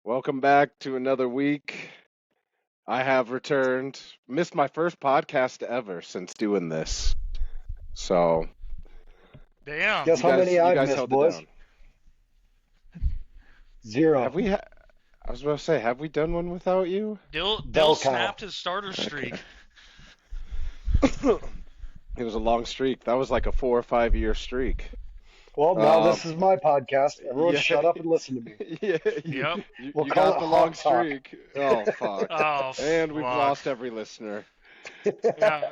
Welcome back to another week. I have returned. Missed my first podcast ever since doing this. So, Damn. Guess you how guys many you I've guys missed, held it boys? down. Zero. Have we I was about to say, have we done one without you? Dill Bell cow. snapped his starter streak. It was a long streak. That was like a 4 or 5 year streak. Well, now this is my podcast. Everyone yeah. shut up and listen to me. Yeah, Yep. We'll you call got it the long Hawk Talk. streak. Oh fuck. Oh, And we've fuck. lost every listener. Yeah.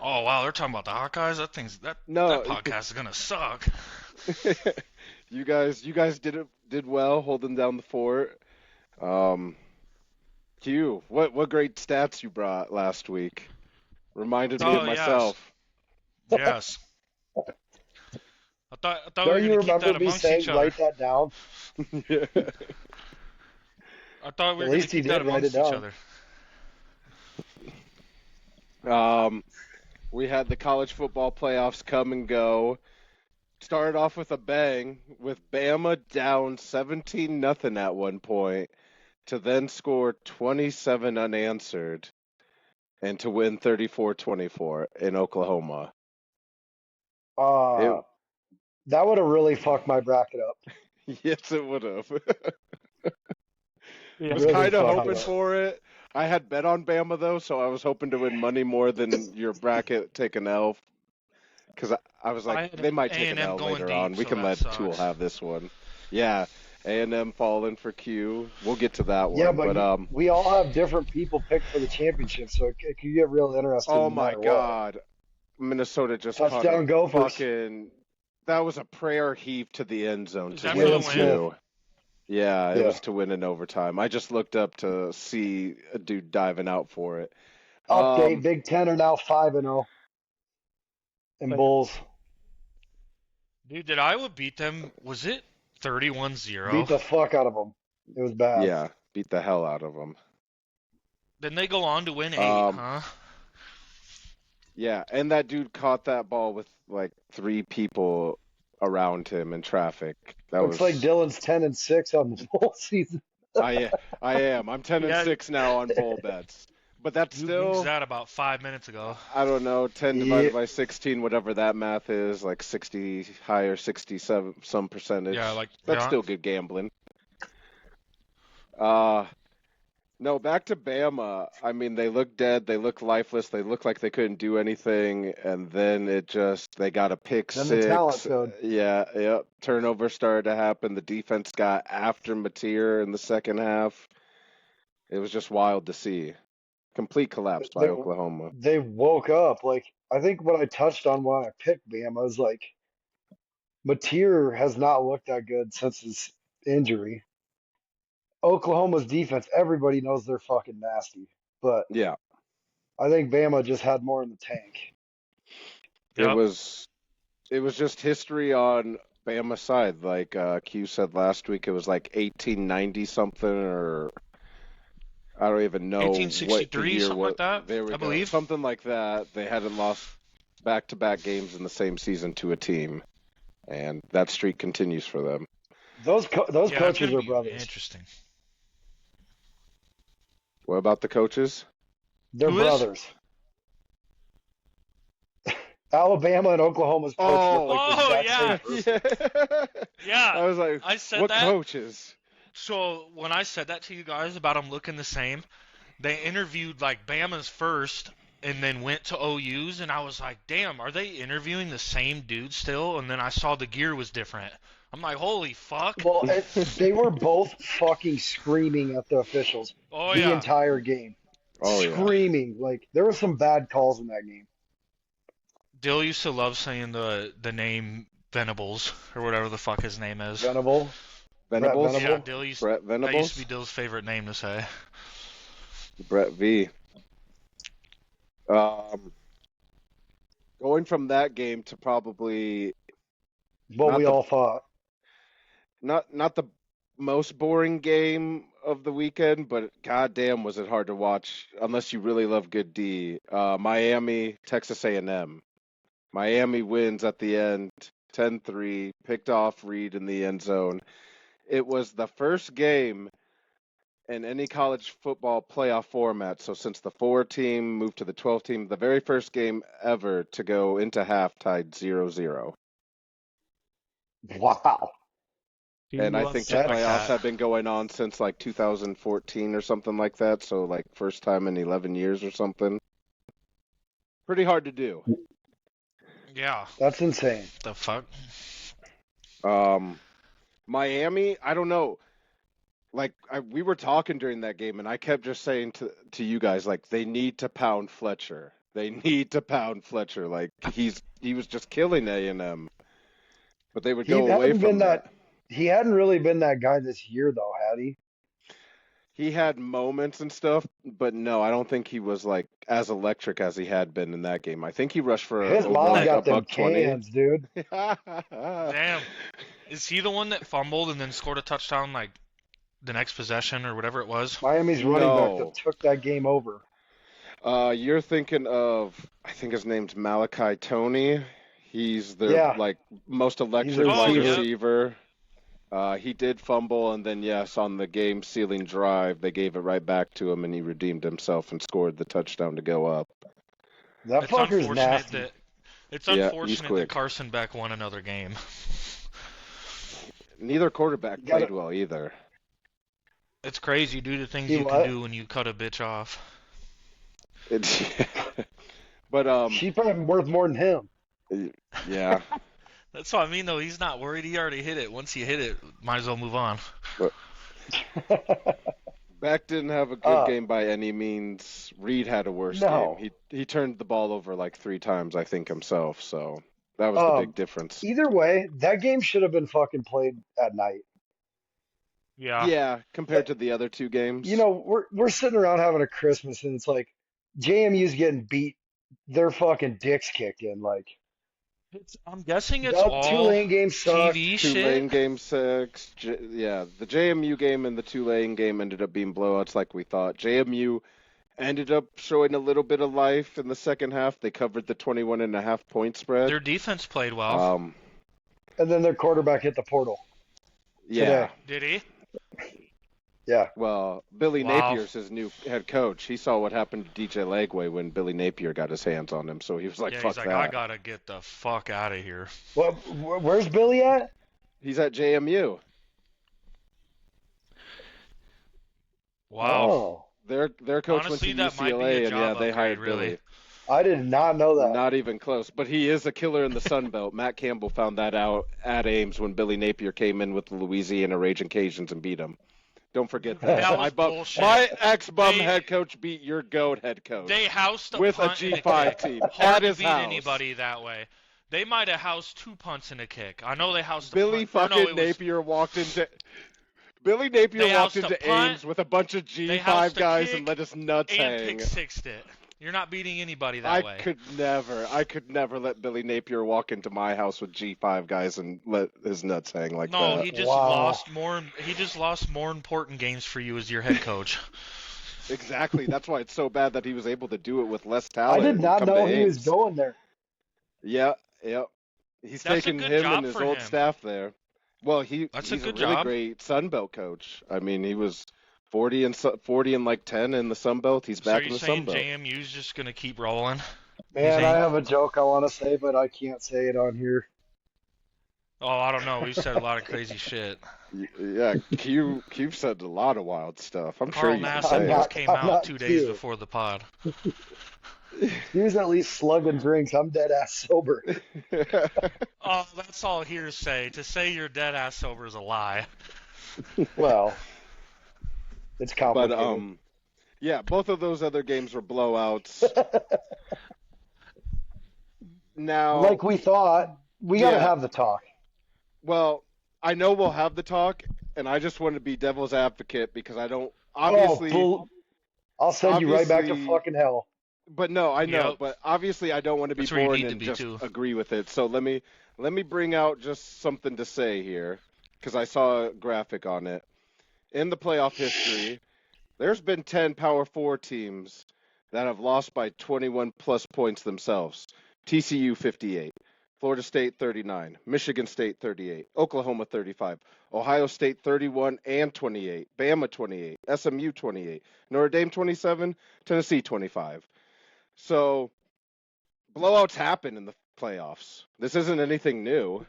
Oh wow, they're talking about the Hawkeyes. That podcast is gonna suck. You guys did well holding down the fort. Q, what great stats you brought last week. Reminded me of Oh, yes. myself. Yes. I thought we Don't were you gonna keep remember that me amongst saying each other. write that down? I thought we At were least gonna you keep that did write it amongst each down. other. We had the college football playoffs come and go. Started off with a bang with Bama down 17-0 at one point to then score 27 unanswered and to win 34-24 in Oklahoma. That would have really fucked my bracket up. Yes, it would have. Yeah. Was Really kind of fucked hoping it up. for it. I had bet on Bama though, so I was hoping to win money more than your bracket take an L. Because I was I like, had they might take an A&M L going later deep, on. We so can that let sucks. Tool have this one. Yeah, A&M falling for Q. We'll get to that one. Yeah, but we all have different people picked for the championship, so it could get real interesting. Oh no my matter what. God, Minnesota just caught Touchdown a Gophers. fucking. That was a prayer heave to the end zone Is to that win for the too. Yeah, it Yeah. was to win in overtime. I just looked up to see a dude diving out for it. Update: Big Ten are now 5-0. And Bulls Dude, did Iowa beat them? Was it 31-0? beat the fuck out of them. It was bad. Yeah, beat the hell out of them. Then they go on to win 8, huh? Yeah, and that dude caught that ball with like 3 people around him in traffic. That Looks was like Dylan's 10-6 on the whole season. I am. I'm 10-6 now on bowl bets. But that's You still used that about 5 minutes ago. I don't know, 10 divided by 16, whatever that math is, like 60 higher 67 some percentage. Yeah, like That's yeah. still good gambling. No, back to Bama. I mean, they look dead, they look lifeless, they look like they couldn't do anything, and then they got a pick Then six. the talent showed. Yeah. Turnover started to happen. The defense got after Mateer in the second half. It was just wild to see. Complete collapse by Oklahoma. They woke up. Like, I think what I touched on when I picked Bama is like, Mateer has not looked that good since his injury. Oklahoma's defense, everybody knows they're fucking nasty. But Yeah. I think Bama just had more in the tank. It Yep. was just history on Bama's side. Like Q said last week, it was like 1890 something, or I don't even know what the 1863, year something was. like that, There we I go. believe. Something like that. They hadn't lost back-to-back games in the same season to a team, and that streak continues for them. Those Yeah, it's coaches gonna are be brothers. Interesting. What about the coaches? They're Who is? brothers. Alabama and Oklahoma's coach look like the Oh, exact same person. Yeah, I was like, I said what that. coaches? So when I said that to you guys about them looking the same, they interviewed like Bama's first and then went to OU's, and I was like, damn, are they interviewing the same dude still? And then I saw the gear was different. I'm like, holy fuck. Well, they were both fucking screaming at the officials Oh the yeah. entire game. Oh, yeah. Screaming. Like, there were some bad calls in that game. Dill used to love saying the name Venables or whatever the fuck his name is. Venable. Venables? Brett Yeah, Venable? Dill used Brett that used Venables? to be Dill's favorite name to say. Brett V. Going from that game to probably What Not we the- all thought. not the most boring game of the weekend, but goddamn was it hard to watch unless you really love good D. Miami, Texas A&M. Miami wins at the end, 10-3, picked off Reed in the end zone. It was the first game in any college football playoff format. So since the 4-team moved to the 12-team, the very first game ever to go into half tied 0-0. Wow. And I think the That's- playoffs have been going on since like 2014 or something like that. So like first time in 11 years or something. Pretty hard to do. Yeah. That's insane. The fuck? Miami, I don't know. Like we were talking during that game, and I kept just saying to you guys, like, they need to pound Fletcher. They need to pound Fletcher. Like he was just killing A&M, but they would go away hadn't from been that. He hadn't really been that guy this year, though, had he? He had moments and stuff, but no, I don't think he was like as electric as he had been in that game. I think he rushed for His over mom like got them $120. cans, dude. Damn. Is he the one that fumbled and then scored a touchdown like the next possession or whatever it was? Miami's running back No. that took that game over. You're thinking of, I think his name's Malachi Tony. He's their Yeah. like most electric He's a wide receiver. receiver. He did fumble, and then yes, on the game-sealing drive, they gave it right back to him, and he redeemed himself and scored the touchdown to go up. That It's fucker's unfortunate nasty. that it's Yeah, he's unfortunate that quick. Carson Beck won another game. Neither quarterback You gotta- played well either. It's crazy, dude, the things He you what? can do when you cut a bitch off. It's, but She's probably worth more than him. yeah. That's what I mean, though. He's not worried. He already hit it. Once you hit it, might as well move on. Beck didn't have a good Uh, game by any means. Reed had a worse No. game. He turned the ball over like 3 times, I think, himself. So that was the big difference. Either way, that game should have been fucking played at night. Yeah. Yeah, compared to the other 2 games. You know, we're sitting around having a Christmas, and it's like JMU's getting beat, their fucking dicks kicked in. Like I'm guessing it's the all Tulane game sucked. TV Tulane shit. game 6. Yeah, the JMU game and the Tulane game ended up being blowouts like we thought. JMU ended up showing a little bit of life in the second half. They covered the 21.5 point spread. Their defense played well. And then their quarterback hit the portal. Yeah. Did he? Yeah. Well, Billy Wow. Napier's his new head coach. He saw what happened to DJ Lagway when Billy Napier got his hands on him, so he was like, Yeah, fuck he's like, that. I gotta get the fuck out of here. Well, where's Billy at? He's at JMU. Wow. Oh, Their coach Honestly, went that to might be a UCLA, and job yeah, they upgrade, hired really. Billy. I did not know that. Not even close, but he is a killer in the Sun Belt. Matt Campbell found that out at Ames when Billy Napier came in with the Louisiana Raging Cajuns and beat him. Don't forget that. That was my bullshit. my ex-bum They- head coach beat your GOAT head coach. They housed a With a punt and G5 kick. team Hard at to his beat house. anybody that way. They might have housed 2 punts and a kick. I know they housed a Billy punt. Or fucking no, it was, Napier walked into Billy Napier They walked housed a into punt, Ames with a bunch of they G5 housed a guys kick, and let his nuts and hang. pick sixed it. You're not beating anybody that I way. could never let Billy Napier walk into my house with G5 guys and let his nuts hang like No, that. he just Wow. lost more. He just lost more important games for you as your head coach. Exactly. That's why it's so bad that he was able to do it with less I talent. did and not come know to he was Ames. going there. Yeah, yep. He's That's a taking good him job and his for old him. staff there. Well, That's a he's good really job. great Sun Belt coach. I mean, he was 40 and like 10 in the Sun Belt. He's So back are in you the Sun saying Belt. JMU's just gonna keep rolling? Man, think? I have a joke I want to say, but I can't say it on here. Oh, I don't know. We've said a lot of crazy shit. Yeah, Q've said a lot of wild stuff. I'm sure Carl you can Nassib say I'm it. not- came I'm out not 2 days Q. before the pod. He was at least slugging drinks. I'm dead ass sober. Oh, that's all hearsay. To say you're dead ass sober is a lie. Well, it's But complicated. yeah, both of those other games were blowouts. Now, Like we thought, we got to Yeah. have the talk. well, I know we'll have the talk, and I just want to be devil's advocate because I don't obviously, I'll send you right back to obviously- fucking hell. but no, I know, Yep. but obviously I don't want to be That's where you boring need to and be, just too. agree with it. So let me bring out just something to say here because I saw a graphic on it. In the playoff history, there's been 10 Power 4 teams that have lost by 21 plus points themselves. TCU 58, Florida State 39, Michigan State 38, Oklahoma 35, Ohio State 31 and 28, Bama 28, SMU 28, Notre Dame 27, Tennessee 25. So blowouts happen in the playoffs. This isn't anything new.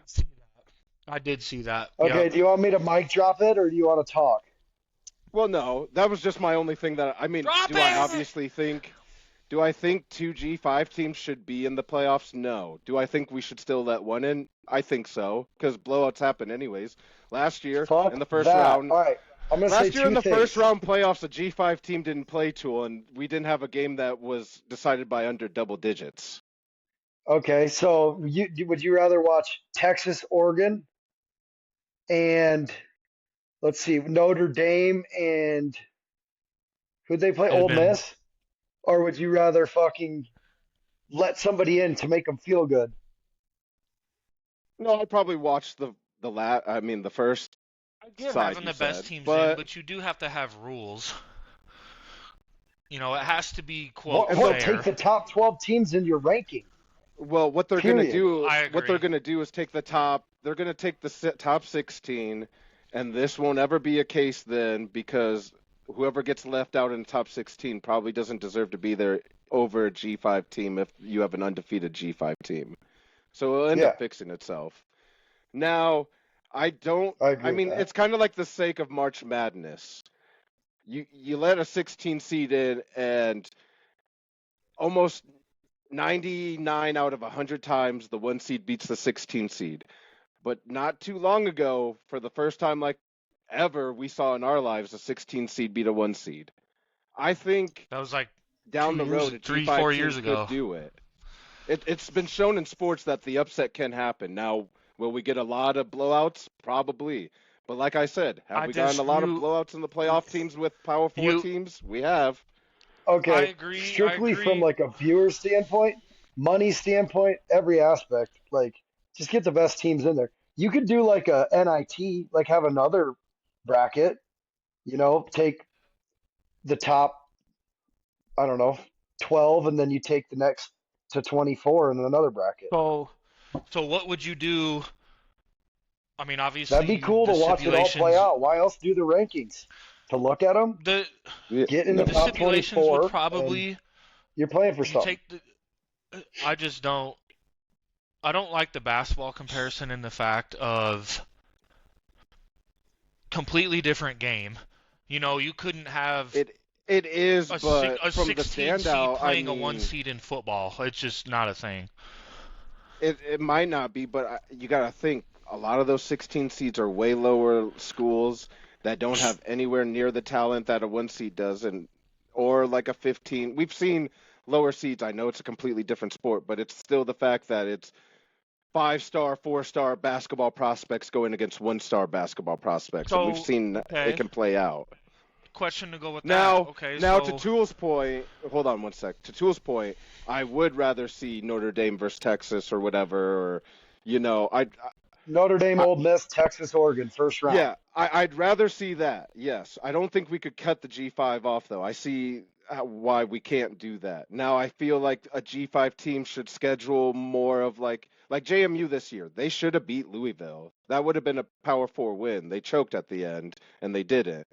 I did see that. Okay, Yeah. do you want me to mic drop it or do you want to talk? Well, no, that was just my only thing that I mean. Drop Do I it! obviously think? Do I think two G5 teams should be in the playoffs? No. Do I think we should still let one in? I think so, because blowouts happen anyways. Last year Fuck in the first that. round, All right, I'm gonna say last year in two the things. first round playoffs, a G5 team didn't play Tool, and we didn't have a game that was decided by under double digits. Okay, so would you rather watch Texas, Oregon, and let's see, Notre Dame and who'd they play? It'd Ole been- Miss? Or would you rather fucking let somebody in to make them feel good? No, I'd probably watch the first. I get side, having you the best said, teams but- in, but you do have to have rules. You know, it has to be quote Well, fair. take the top 12 teams in your ranking. Well, what they're going to Period. do, I what they're agree. going to do is take the top. They're going to take the top 16, and this won't ever be a case then because whoever gets left out in the top 16 probably doesn't deserve to be there over a G5 team if you have an undefeated G5 team. So it'll end Yeah. up fixing itself. Now, I don't. I agree with mean, that. it's kind of like the sake of March Madness. You let a 16 seed in, and almost 99 out of 100 times the 1 seed beats the 16 seed. But not too long ago, for the first time like ever we saw in our lives, a 16 seed beat a 1 seed. I think That was like down 2 the years- road a 3, G5 4 team years could ago. do it. It's been shown in sports that the upset can happen. Now, will we get a lot of blowouts? Probably. But like I said, have we gotten a lot of blowouts in the playoff teams with Power 4 teams? We have. Okay, I agree, strictly I agree. from like a viewer standpoint, money standpoint, every aspect, like just get the best teams in there. You could do like a NIT, like have another bracket, take the top, I don't know, 12, and then you take the next to 24 in another bracket. So what would you do? I mean, obviously That'd be cool to the watch it all play stipulations- out. Why else do the rankings? To look at them, The get in the the top stipulations 24. would probably and you're playing for you something. take the. I just don't. I don't like the basketball comparison in the fact of completely different game. You know, you couldn't have It is, a, but a from the 16 seed standout, playing I a 1 mean, seed in football. It's just not a thing. it might not be, but you got to think a lot of those 16 seeds are way lower schools that don't have anywhere near the talent that a 1 seed does, or like a 15. We've seen lower seeds. I know it's a completely different sport, but it's still the fact that it's 5-star, 4-star basketball prospects going against 1-star basketball prospects, and we've So, seen okay. it can play out. Question to go with Now, that. Okay, now so to Tool's point, hold on one sec. To Tool's point, I would rather see Notre Dame versus Texas or whatever, or Notre Dame, Ole Miss, Texas, Oregon, first round. yeah, I'd rather see that. Yes, I don't think we could cut the G5 off though. I see why we can't do that. Now I feel like a G5 team should schedule more of like JMU this year. They should have beat Louisville. That would have been a Power 4 win. They choked at the end and they didn't.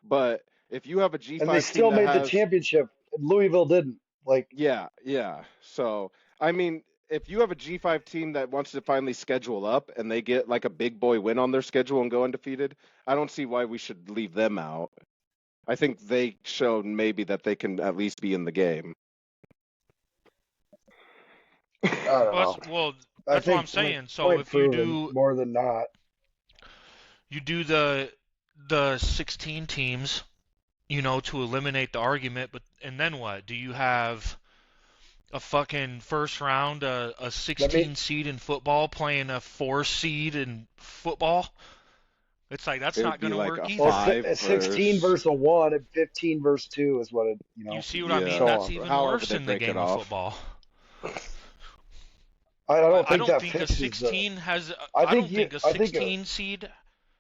But if you have a G5 And they still team that made the has- championship. Louisville didn't. Like, Yeah. So, I mean, if you have a G5 team that wants to finally schedule up and they get like a big boy win on their schedule and go undefeated, I don't see why we should leave them out. I think they showed maybe that they can at least be in the game. I don't know. well, I that's what think I'm saying. we're So if you proven do more than not, the 16 teams, you know, to eliminate the argument, and then what? Do you have a fucking first round, a 16 seed in football playing a 4 seed in football? It's like that's It would not going be to like work a either. well, five 16 versus a 1 and 15 versus 2 is what it, You see what I mean? Yeah. That's So, even however worse they in the break it game of off. football. I don't I think don't that think a fixes 16 has. I I don't think think you- a I think a- 16 seed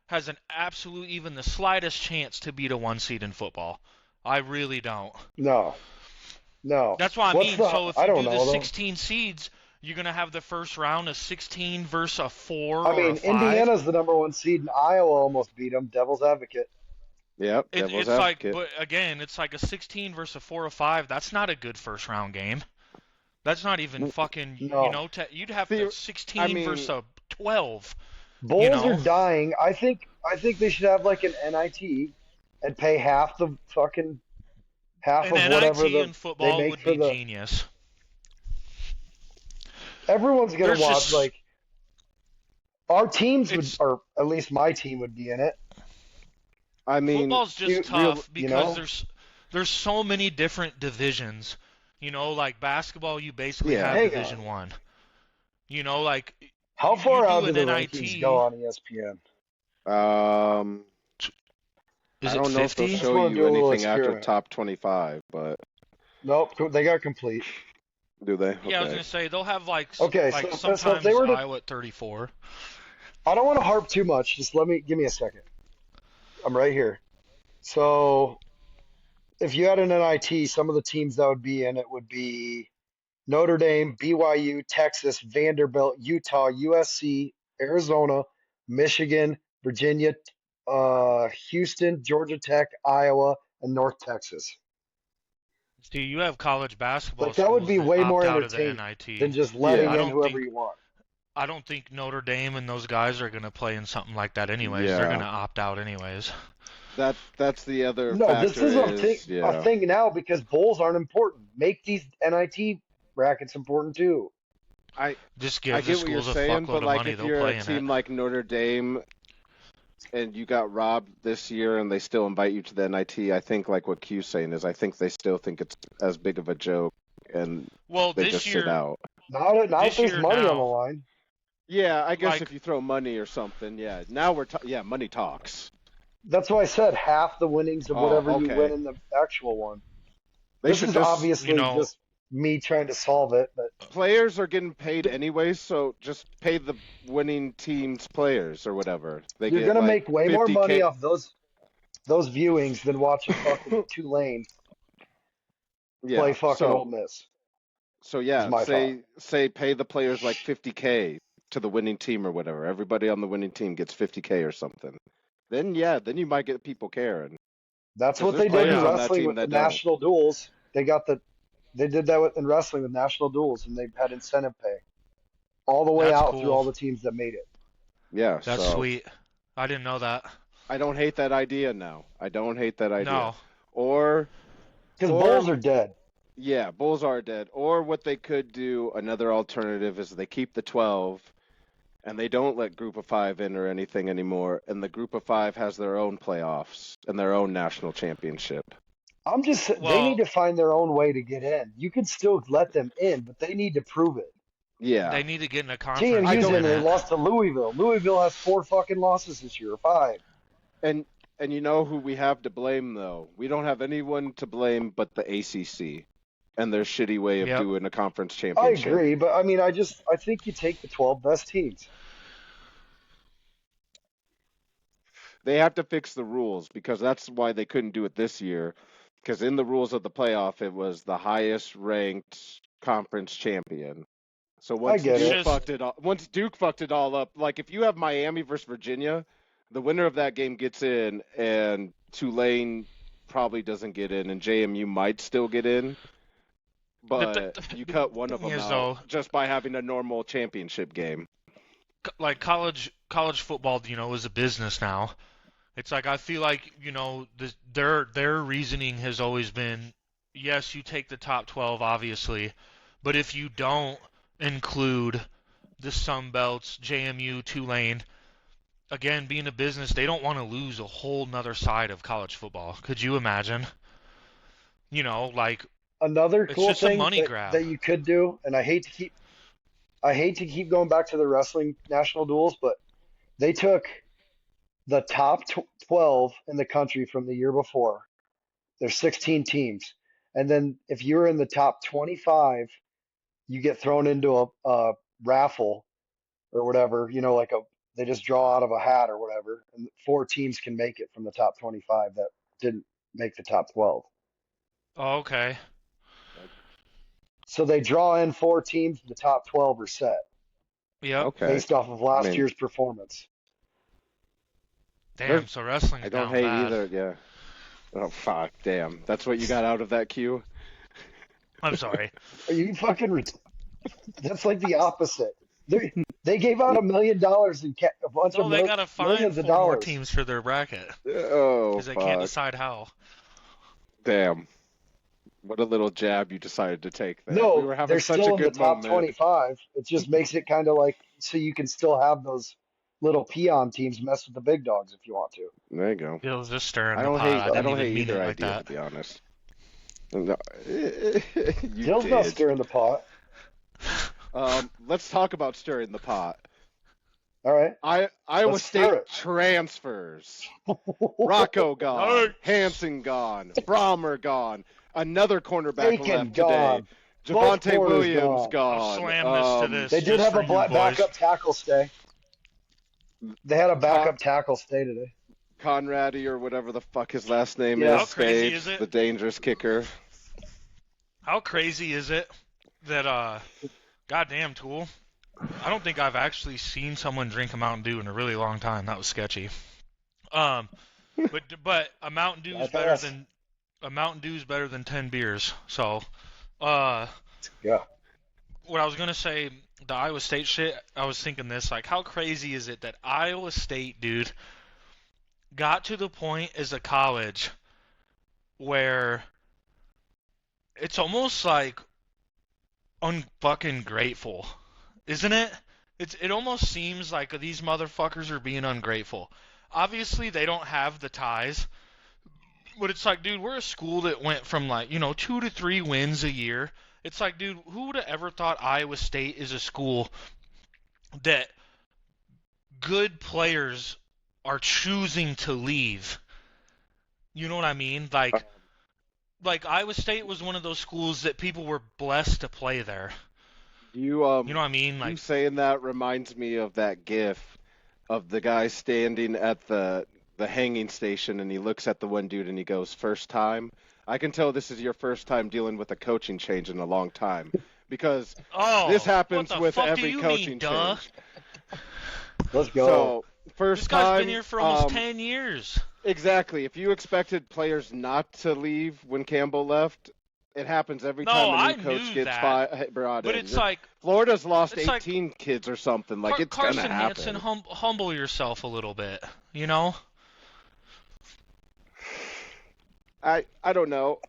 has an absolute, even the slightest chance to beat a 1 seed in football. I really don't. No. That's what I What's mean. the- So if I you don't do know, the though. 16 seeds, You're gonna have the first round a 16 versus a 4 I or a mean, 5. Indiana's the #1 seed, and Iowa almost beat them. Devil's advocate. Yep, devil's It's like, advocate. but again, it's like a 16 versus a 4 or 5. That's not a good first round game. That's not even fucking, No. you'd have See, to 16 versus a 12. Bulls are dying. I think they should have like an NIT and pay half of An whatever NIT in they football make would for be the. genius. Everyone's gonna There's watch just, like our teams would, it's or at least my team would be in it. I mean, football's just you tough because know, there's so many different divisions. Like basketball, you basically Yeah. have hang Division on. 1. Like How you far do out do an the NIT. rankings go on ESPN? Is I it don't know if they'll 50? Just show want to you do a little anything after experiment. top 25, but Nope, they got complete. do they? Yeah, I was Okay. gonna say they'll have like Okay, like so if sometimes they were to, Iowa at 34. I don't want to harp too much. Just give me a second. I'm right here. So if you had an NIT, some of the teams that would be in it would be Notre Dame, BYU, Texas, Vanderbilt, Utah, USC, Arizona, Michigan, Virginia, Houston, Georgia Tech, Iowa, and North Texas. See, you have college basketball Like that would schools be that way opt more out of the entertaining than NIT. just letting Yeah. I in don't whoever think you want. I don't think Notre Dame and those guys are gonna play in something like that anyways. They're Yeah. gonna opt out anyways. That's the other No, this factor is is, a yeah. thing now because bowls aren't important. Make these NIT brackets important too. Just I give the get what you're schools a saying, fuckload but of like money, if they'll you're a play in it. team like Notre Dame and you got robbed this year and they still invite you to the NIT, I think like what Q's saying is I think they still think it's as big of a joke and Well, they this just sit year, out. Not if this there's year money on the now, line. Yeah, I guess like if you throw money or something, yeah. Now money talks. That's why I said half the winnings of whatever Oh, you win okay. in the actual one. They This should is just obviously just me trying to solve it, but players are getting paid anyways, so just pay the winning team's players or whatever. They you're get gonna like make way more money 50K. off those viewings than watching fucking Tulane play Yeah. fucking Ole Miss. So Is yeah, my thought. say pay the players like 50K to the winning team or whatever. Everybody on the winning team gets 50K or something. Then then you might get people caring. That's 'Cause what there's they did in players yeah, on that wrestling team with the that don't. national duels. They did that in wrestling with national duels, and they had incentive pay all the way that's out through cool. all the teams that made it. Yeah, That's so sweet. I didn't know that. I don't hate that idea now. I don't hate that idea. No. Or Because or Bulls are dead. yeah, Bulls are dead. Or what they could do, another alternative is they keep the 12 and they don't let Group of 5 in or anything anymore, and the Group of 5 has their own playoffs and their own national championship. They Well, need to find their own way to get in. You can still let them in, but they need to prove it. Yeah. they need to get in a conference TMU's to in win there, it. lost to Louisville. Louisville has 4 fucking losses this year, or 5. And you know who we have to blame though? We don't have anyone to blame but the ACC and their shitty way of Yep. doing a conference I championship. agree, but I mean, I think you take the 12 best teams. They have to fix the rules because that's why they couldn't do it this year. Because in the rules of the playoff, it was the highest ranked conference champion. So I get It's it. just Once Duke fucked it all up, like if you have Miami versus Virginia, the winner of that game gets in, and Tulane probably doesn't get in, and JMU might still get in, but you cut one of thing them is, out though, just by having a normal championship game. like college football, is a business now. It's like I feel like, their reasoning has always been, yes, you take the top 12 obviously, but if you don't include the Sun Belts, JMU, Tulane, again, being a business, they don't want to lose a whole nother side of college football. Could you imagine? Like Another it's cool just a thing money grab. that you could do, and I hate to keep going back to the wrestling national duels, but they took the top 12 in the country from the year before. There's 16 teams. And then if you're in the top 25, you get thrown into a raffle or whatever, they just draw out of a hat or whatever, and 4 teams can make it from the top 25 that didn't make the top 12. Oh, okay. So they draw in 4 teams. The top 12 are set Yep. Okay. based off of last I mean, year's performance. Damn. There's- So wrestling's I don't down hate bad. either. Yeah. Oh fuck! Damn. That's what you got out of that cue. I'm sorry. Are you fucking? That's like the opposite. They gave out $1 million in a bunch No, of they gotta find millions 4 of more dollars. teams for their bracket Oh because they can't fuck! decide how. Damn. What a little jab you decided to take there. No, We were having they're such still a in the good top moment. 25. It just makes it kind of like so you can still have those little peon teams mess with the big dogs if you want to. There you go. It was just stirring I the don't pot. hate. I I didn't don't even hate mean either it like idea, that. to be honest. No, you Dill's not did. stirring the pot. Let's talk about stirring the pot. All right. Iowa Let's stir State it. transfers. Rocco gone. Hansen gone. Brahmer gone. Another cornerback Aiken left gone. today. Both Javante corners Williams gone. gone. I'll slam this to this. They did just have for a you boys. backup tackle stay. They had a backup tackle stay today. Conradi or whatever the fuck his last name Yeah. is. How crazy stayed, is it? The dangerous kicker. How crazy is it that goddamn Tool? I don't think I've actually seen someone drink a Mountain Dew in a really long time. That was sketchy. But a Mountain Dew is better than 10 beers. So, Yeah. what I was gonna say, the Iowa State shit. I was thinking this, like, how crazy is it that Iowa State, dude, got to the point as a college where it's almost like unfucking grateful, isn't it? It almost seems like these motherfuckers are being ungrateful. Obviously, they don't have the ties, but it's like, dude, we're a school that went from 2 to 3 wins a year. It's like, dude, who would have ever thought Iowa State is a school that good players are choosing to leave? You know what I mean? Like Iowa State was one of those schools that people were blessed to play there. You You know what I mean? you Like, saying that reminds me of that GIF of the guy standing at the hanging station and he looks at the one dude and he goes, "First time." I can tell this is your first time dealing with a coaching change in a long time because oh, this happens what the with fuck do every you coaching mean, duh? change. Let's go. So first This guy's time, been here for almost 10 years. exactly. If you expected players not to leave when Campbell left, it happens every No, time a I new coach knew gets that. brought But in. it's like, Florida's lost it's like 18 kids or something. Like it's Carson gonna happen. Hansen, humble yourself a little bit, you know? I don't know.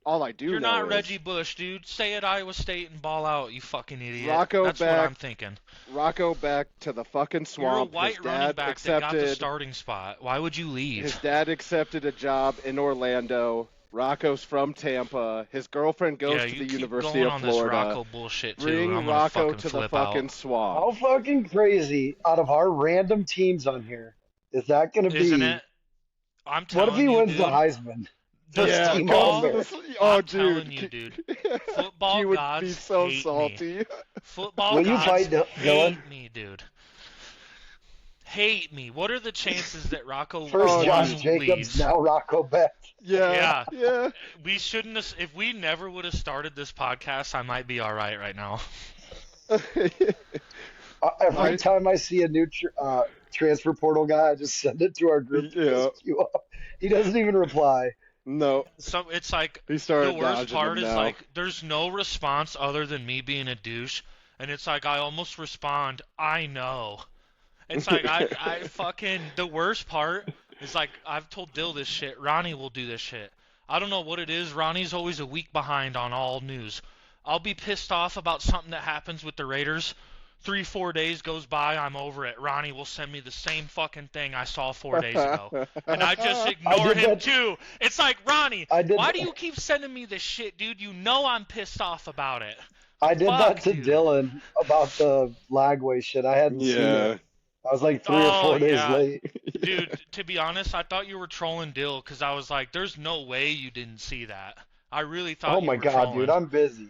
All I do You're know not is Reggie Bush, dude. Stay at Iowa State and ball out, you fucking idiot. Rocco That's back. what I'm thinking. Rocco back to the fucking You're a swamp. white His running dad back that got the accepted. starting spot. Why would you leave? His dad accepted a job in Orlando. Rocco's from Tampa. His girlfriend goes yeah, to you the keep University going of on Florida. this Rocco bullshit too. Bring and I'm gonna Rocco fucking to the flip fucking out. swamp. How fucking crazy out of our random teams on here is that going to be? Isn't it? I'm telling What if he you, wins dude, the Heisman? First Yeah, of team all, on there. oh, I'm dude. telling you, dude. Football he would gods be so hate salty. me. Football Will you gods fight Dylan? hate me, dude. Hate me. What are the chances that Rocco First one Josh Jacobs, leaves? now Rocco Beck. Yeah. Yeah. We shouldn't have. If we never would have started this podcast, I might be all right now. Every time I see a new transfer portal guy, I just send it to our group. To Yeah. piss you off. He doesn't even reply. No, So it's like he started the worst dodging part them is now. like there's no response other than me being a douche, and it's like I almost respond, I know. It's like I fucking the worst part is like I've told Dill this shit. Ronnie will do this shit. I don't know what it is. Ronnie's always a week behind on all news. I'll be pissed off about something that happens with the Raiders. 3-4 days goes by, I'm over it. Ronnie will send me the same fucking thing I saw 4 days ago. And I just ignore did him that- too. It's like, Ronnie, I did why that- do you keep sending me this shit, dude? You know I'm pissed off about it. I did Fuck that to you. Dylan about the Lagway shit. I hadn't seen Yeah. it. I was like 3 or 4 days yeah. late. Dude, to be honest, I thought you were trolling Dill because I was like, there's no way you didn't see that. I really thought Oh you my were god, trolling. dude, I'm busy.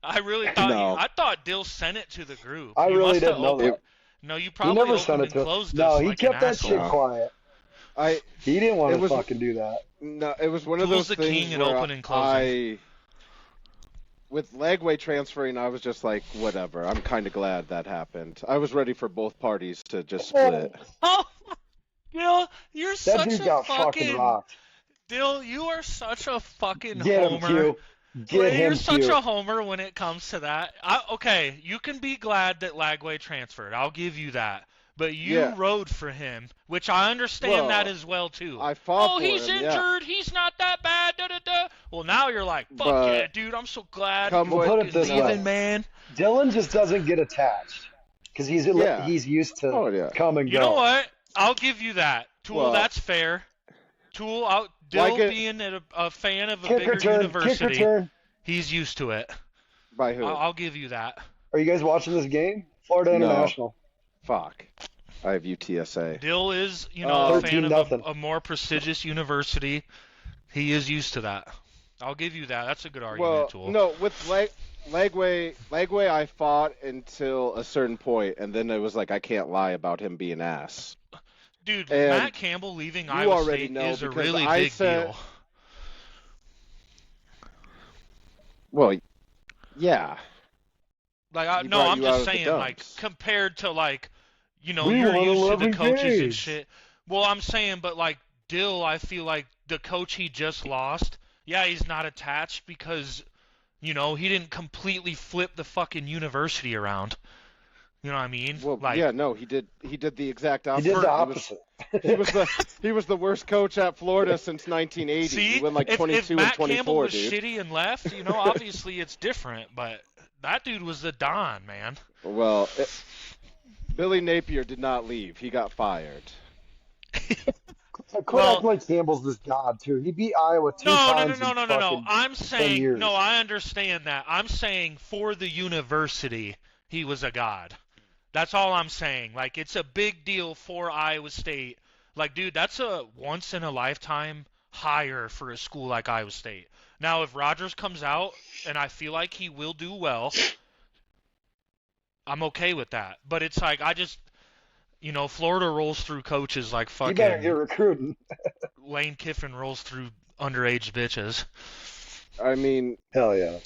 I really thought No. I thought Dill sent it to the group. I You really must have didn't know opened- that. No, you He probably never opened sent it and to closed No, this he like kept an that asshole. shit quiet. He didn't want It to was- fucking do that. No, it was one of Tool's those the things king at where open and closing. with Lagway transferring, I was just like, whatever. I'm kind of glad that happened. I was ready for both parties to just split. Oh, Dill, you're That such dude a got fucking fucking rocked. Dill. You are such a fucking Get him, homer. Q. Get You're him, such Q. a homer when it comes to that. Okay, you can be glad that Lagway transferred. I'll give you that. But you Yeah. rode for him, which I understand that Well, as well too. I fought Oh, for he's him, injured. yeah. He's not that bad. Da da da. Well, now you're like, fuck But yeah, dude. I'm so glad come you're We'll put it fucking this leaving, way. man. Dylan just doesn't get attached because Yeah. he's used to Oh, yeah. come and You go. know what? I'll give you that. Tool, Well, that's fair. Tool, Dill Like it- being a fan of a Kick bigger return. university, Kick return. he's used to it. By who? I'll give you that. Are you guys watching this game? Florida No. International. Fuck. I have UTSA. Dill is, a fan of 13-0. a more prestigious university. He is used to that. I'll give you that. That's a good argument, Well, Tool. no, with Lagway, I fought until a certain point, and then it was like I can't lie about him being ass. Dude, and Matt Campbell leaving you Iowa already State know is a because really I big said- deal. Well, yeah. Like, He no, brought I'm you out just of the saying, like, dumps. compared to, like, We you're won used to 11 the coaches and games. shit. Well, I'm saying, but, like, Dill, I feel like the coach he just lost, yeah, he's not attached because, he didn't completely flip the fucking university around. You know what I mean? Well, like, yeah, no, he did the exact He opposite. did the opposite. He was the worst coach at Florida since 1980. See, He went like if 22 Matt and 24, Campbell was dude. shitty and left, obviously it's different, but that dude was the Don, man. Well, Billy Napier did not leave. He got fired. Quit acting like Campbell's this god too. He beat Iowa two No. times. in No. fucking I'm 10 saying, years. no, I understand that. I'm saying for the university, he was a god. That's all I'm saying. Like, it's a big deal for Iowa State. Like, dude, that's a once-in-a-lifetime hire for a school like Iowa State. Now, if Rodgers comes out, and I feel like he will do well, I'm okay with that. But it's like, I just, Florida rolls through coaches like You better fucking get recruiting. Lane Kiffin rolls through underage bitches. I mean, Hell yeah.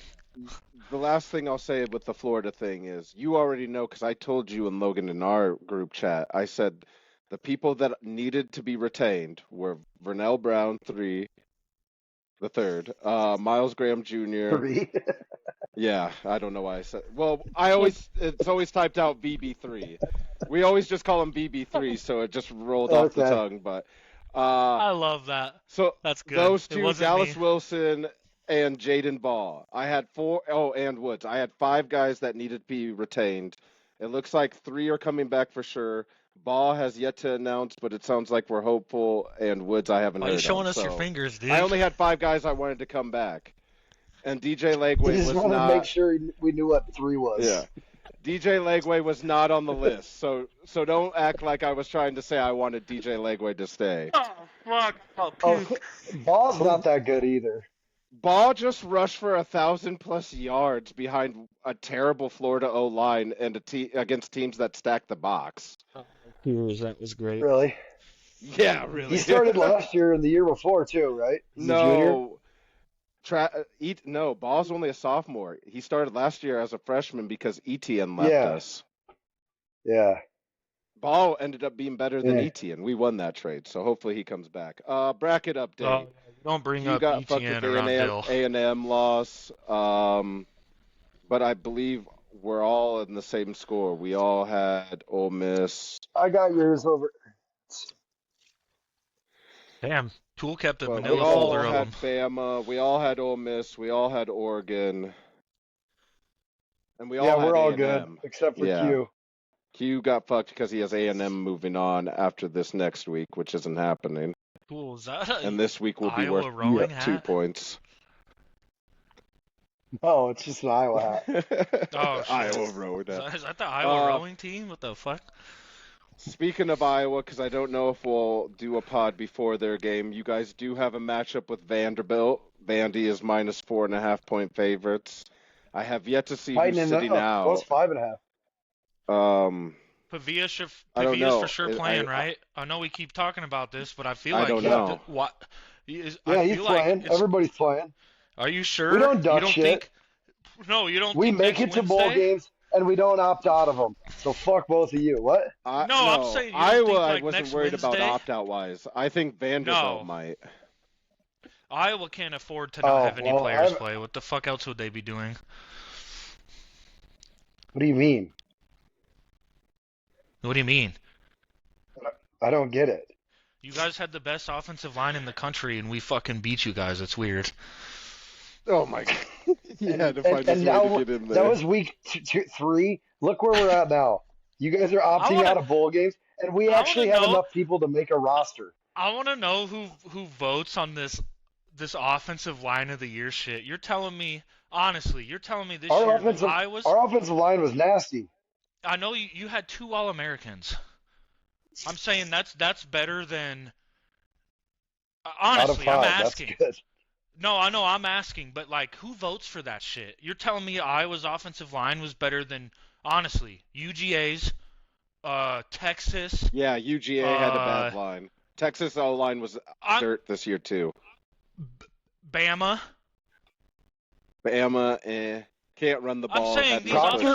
the last thing I'll say with the Florida thing is you already know because I told you and Logan in our group chat. I said the people that needed to be retained were Vernell Brown, the third, Miles Graham Jr. 3. Yeah, I don't know why I said. Well, it's always typed out BB3. We always just call him BB3, so it just rolled off the Okay. tongue. But I love that. so That's good. those It two, wasn't Dallas me. Wilson and Jaden Ball. I had 4. Oh, and Woods. I had 5 guys that needed to be retained. It looks like 3 are coming back for sure. Ball has yet to announce, but it sounds like we're hopeful. And Woods, I haven't Why heard. are you showing of, us your so. fingers, dude? I only had 5 guys I wanted to come back, and DJ We Lagway just was wanted not. to make sure we knew what 3 was. Yeah. DJ Lagway was not on the list, so don't act like I was trying to say I wanted DJ Lagway to stay. Oh, fuck. Oh, Oh, puke. Ball's not that good either. Ball just rushed for 1,000+ yards behind a terrible Florida O-line and against teams that stack the box. That was great. Really. Yeah, really. He started last year and the year before too, right? He's a junior? No. No, Ball's only a sophomore. He started last year as a freshman because Etienne left Yeah. us. Yeah. Ball ended up being better than Yeah. Etienne. We won that trade, so hopefully he comes back. Bracket update. Don't bring You up got fucked ETN with around Dill. A&M loss, but I believe we're all in the same score. We all had Ole Miss. I got yours over. Damn, Tool kept a Well, we manila all folder of had them. Bama. We all had Ole Miss. We all had Oregon. And we all Yeah, had we're all A&M. good except for Yeah. Q. Q got fucked because he has A&M moving on after this next week, which isn't happening. Cool. Is that a And this week will be Iowa worth rowing 2 hat? points. Oh, it's just an Iowa hat. Oh, shit. Iowa road. Is that the Iowa Uh, rowing team? What the fuck? Speaking of Iowa, because I don't know if we'll do a pod before their game, you guys do have a matchup with Vanderbilt. Vandy is minus 4.5-point favorites. I have yet to see who's Fighting in sitting the out. plus 5.5. I don't know. Pavia's for sure playing, I- right? I know we keep talking about this, but I feel I like don't he's know. Yeah, he's playing. Everybody's playing. Are you sure? We don't duck you don't shit. think No, you don't We think make next it to bowl Wednesday? games and we don't opt out of them. So fuck both of you. What? No, I'm saying you don't think, Iowa. I like, wasn't next worried about Wednesday? opt-out wise. I think Vanderbilt No. might. Iowa can't afford to not have any well, players play. What the fuck else would they be doing? What do you mean? What do you mean? I don't get it. You guys had the best offensive line in the country, and we fucking beat you guys. It's weird. Oh my god. He had to find his And way now to get in there. that was week 3. Look where we're at now. You guys are opting out of bowl games, and we actually have enough people to make a roster. I want to know who votes on this offensive line of the year shit. You're telling me, honestly, this Our year offensive, Iowa's. our offensive line was nasty. I know you had 2 All-Americans. I'm saying that's better than. Honestly, out of 5, I'm asking. That's good. No, I know I'm asking, but like, who votes for that shit? You're telling me Iowa's offensive line was better than, honestly, UGA's, Texas. Yeah, UGA had a bad line. Texas O-line was dirt this year too. Bama. Bama, can't run the ball. I'm saying these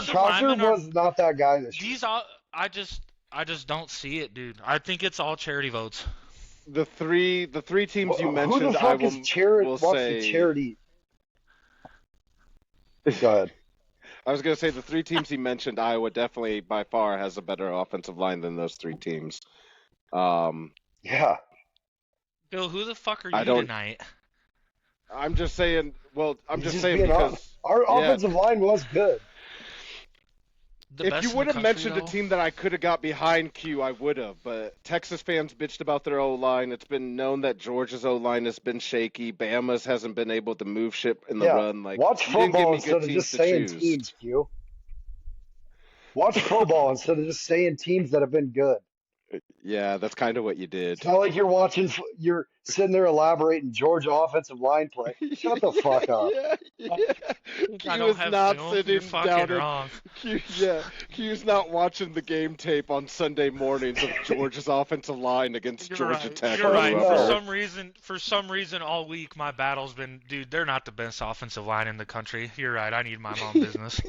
Proctor was not that guy this year. I just don't see it, dude. I think it's all charity votes. The three teams you mentioned, who the fuck is charity? Go ahead. I was going to say the 3 teams he mentioned, Iowa definitely by far has a better offensive line than those 3 teams. Yeah. Bill, who the fuck are you tonight? I'm just saying. Well, I'm just saying because our offensive line was good. If you would have mentioned a team that I could have got behind, Q, I would have. But Texas fans bitched about their O-line. It's been known that Georgia's O-line has been shaky. Bama's hasn't been able to move ship in the run. Like, watch football instead of just saying teams, Q. Watch football instead of just saying teams that have been good. Yeah, that's kind of what you did. It's not like you're sitting there elaborating Georgia offensive line play. Shut the fuck up. Q is not sitting down. Q's not watching the game tape on Sunday mornings of Georgia's offensive line against Georgia Tech. You're right. For some reason, all week my battle's been, dude, they're not the best offensive line in the country. You're right. I need my mom business.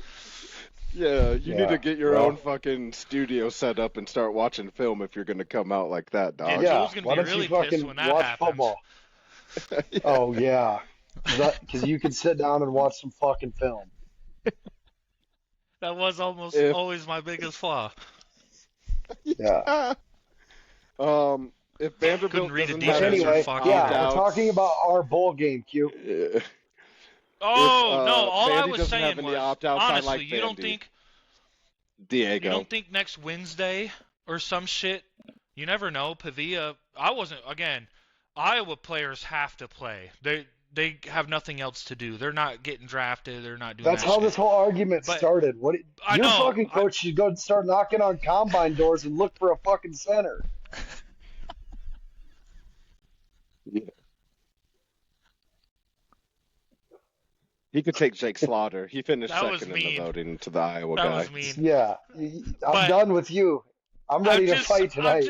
Yeah, you need to get your own fucking studio set up and start watching film if you're going to come out like that, dog. Yeah, Joel's going to be really pissed when that happens. Football. Oh, yeah. Because you can sit down and watch some fucking film. That was always my biggest flaw. Yeah. If Vanderbilt doesn't have we're talking about our bowl game, Q. Yeah. Oh, no, all Vandy I was saying was, honestly, like you don't think Diego. You don't think next Wednesday or some shit, you never know, Pavia, Iowa players have to play. They have nothing else to do. They're not getting drafted. They're not doing That's how this whole argument started. Your fucking coach should go start knocking on combine doors and look for a fucking center. Yeah. He could take Jake Slaughter. He finished second in the voting to the Iowa guy. That was mean. Yeah, I'm done with you. I'm ready to fight tonight.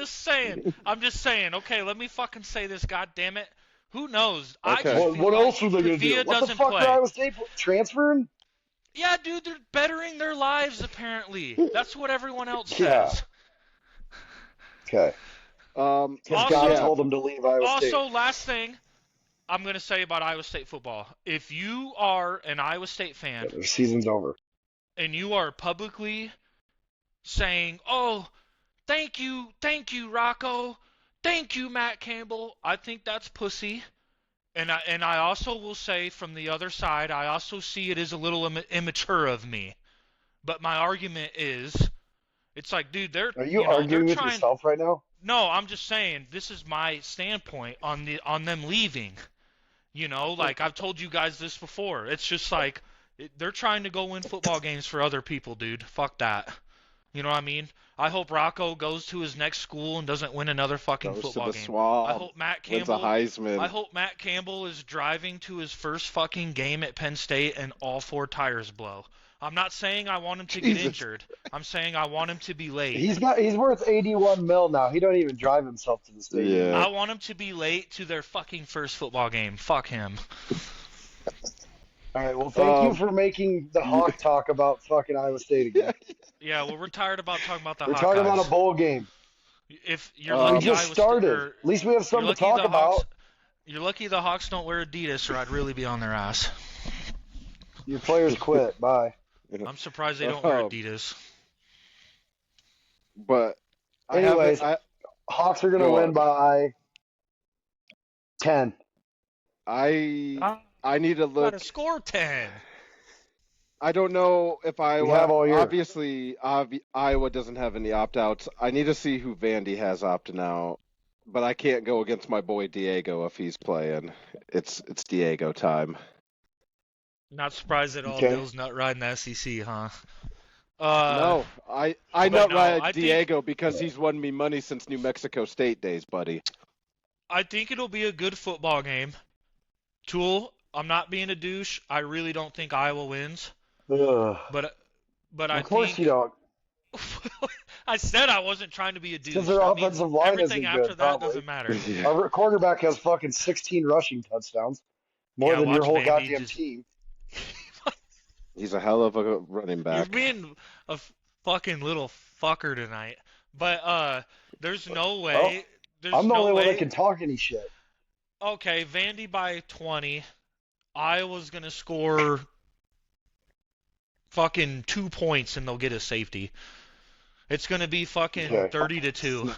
I'm just saying. Okay, let me fucking say this. God damn it. Who knows? Okay. What else are they gonna do? What the fuck are Iowa State transferring? Yeah, dude, they're bettering their lives. Apparently, that's what everyone else says. Okay. God told them to leave Iowa State. Also, last thing I'm going to say about Iowa State football. If you are an Iowa State fan, their season's over, and you are publicly saying, "Oh, thank you, Rocco, thank you, Matt Campbell," I think that's pussy. And I also will say from the other side, I also see it as a little immature of me. But my argument is, it's like, dude, Are you arguing with yourself right now? No, I'm just saying this is my standpoint on them leaving. You know, like I've told you guys this before. It's just like they're trying to go win football games for other people, dude. Fuck that. You know what I mean? I hope Rocco goes to his next school and doesn't win another fucking football game. I hope Matt Campbell wins a Heisman. I hope Matt Campbell is driving to his first fucking game at Penn State and all 4 tires blow. I'm not saying I want him to get injured. I'm saying I want him to be late. He's worth $81 million now. He don't even drive himself to the stadium. Yeah. I want him to be late to their fucking first football game. Fuck him. All right. Well, thank you Um, for making the Hawk talk about fucking Iowa State again. Yeah, well, we're tired about talking about the We're talking about a Hawkeyes. bowl game. If you're We lucky, just Iowa State, started. or At least we have you're something to lucky talk the Hawks. about. You're lucky the Hawks don't wear Adidas, or I'd really be on their ass. Your players quit. Bye. I'm surprised they don't wear um, Adidas. but I Anyways, haven't. Hawks are going to Go win on. by 10. I need to look. Got to score 10. I don't know if have Iowa. all year. Obviously, Iowa doesn't have any opt-outs. I need to see who Vandy has opting out, but I can't go against my boy Diego if he's playing. It's Diego time. Not surprised at all. Okay. Bill's not riding the SEC, huh? No, I but not no, ride I think- Diego because he's won me money since New Mexico State days, buddy. I think it'll be a good football game. Tool, I'm not being a douche. I really don't think Iowa wins, Ugh. but I Of course think you don't. I said I wasn't trying to be a douche. Because their That means offensive line everything isn't after good, that probably. doesn't matter. Our quarterback has fucking 16 rushing touchdowns. More Yeah, than your watch whole Vandy goddamn just- team. He's a hell of a running You're back. being a fucking little fucker tonight. But there's no way. There's I'm the no only one way. that can talk any shit. Okay, Vandy by 20. Iowa's gonna score fucking 2 points and they'll get a safety. It's gonna be fucking Okay. 30-2.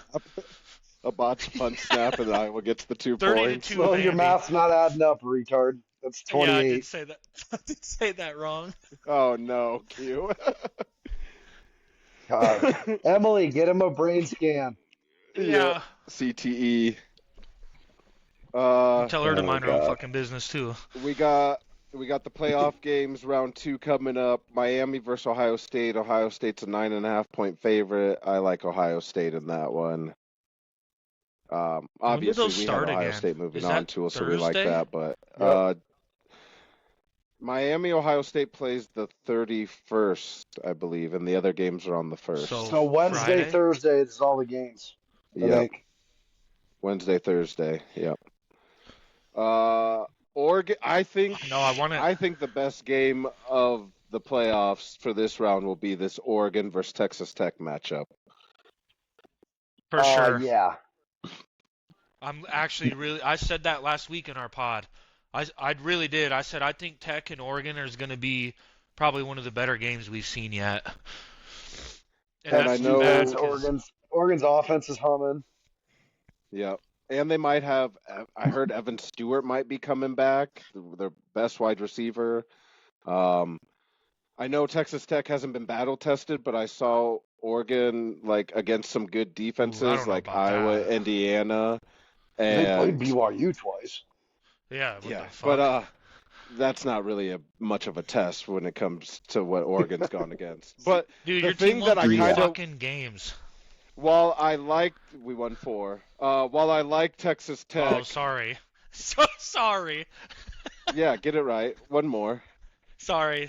A botched punt snap and Iowa gets the 2 30 to points. 2. Well, your Vandy. math's not adding up, retard. That's Yeah, I 28. did say that. I did say that wrong. Oh no, Q. God. Emily, get him a brain scan. Yeah. CTE. Tell her to oh, mind her own God. fucking business too. We got the playoff games, round 2 coming up. Miami versus Ohio State. Ohio State's a 9.5-point favorite. I like Ohio State in that one. Obviously, those we start have Ohio again? State moving Is on that to us, so we like Thursday? that. But Yep. Miami, Ohio State plays the 31st, I believe, and the other games are on the 1st. So Wednesday, Friday? Thursday is all the games. I Yep. think. Wednesday, Thursday. Yep. Oregon. I think No, I want to. I think the best game of the playoffs for this round will be this Oregon versus Texas Tech matchup. For sure. Yeah. I'm actually really. I said that last week in our pod. I really did. I said I think Tech and Oregon is going to be probably one of the better games we've seen yet. And And that's I too know- bad Defense, 'cause- Oregon's offense is humming. Yep. And they might have. I heard Evan Stewart might be coming back, their best wide receiver. I know Texas Tech hasn't been battle tested, but I saw Oregon like against some good defenses don't know like about Iowa, that. Indiana, They and played BYU twice. Yeah. What yeah, the fuck? but that's not really much of a test when it comes to what Oregon's gone against. But Dude, the your thing team that won I 3 kind of fucking games. while I like we won 4. While I like Texas Tech, Oh, sorry. So sorry. yeah, get it right. One more. Sorry.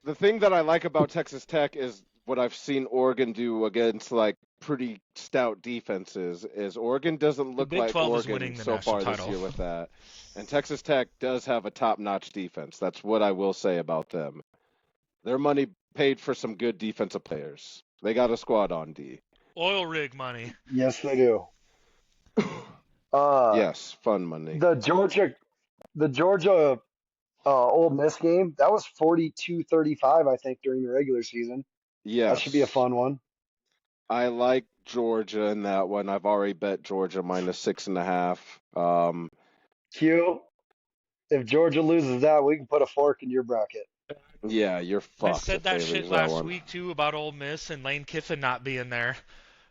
The thing that I like about Texas Tech is what I've seen Oregon do against like pretty stout defenses. Is Oregon doesn't look Big like 12 is Oregon winning the so national far this title. year with that, and Texas Tech does have a top-notch defense. That's what I will say about them. Their money paid for some good defensive players. They got a squad on D. Oil rig money. Yes, they do. Yes, fun money. The Georgia Ole Miss game, that was 42-35, I think, during the regular season. Yes, That should be a fun one. I like Georgia in that one. I've already bet Georgia -6.5. Q, if Georgia loses that, we can put a fork in your bracket. Yeah, you're fucked. I said if that they shit lose last one. week too about Ole Miss and Lane Kiffin not being there.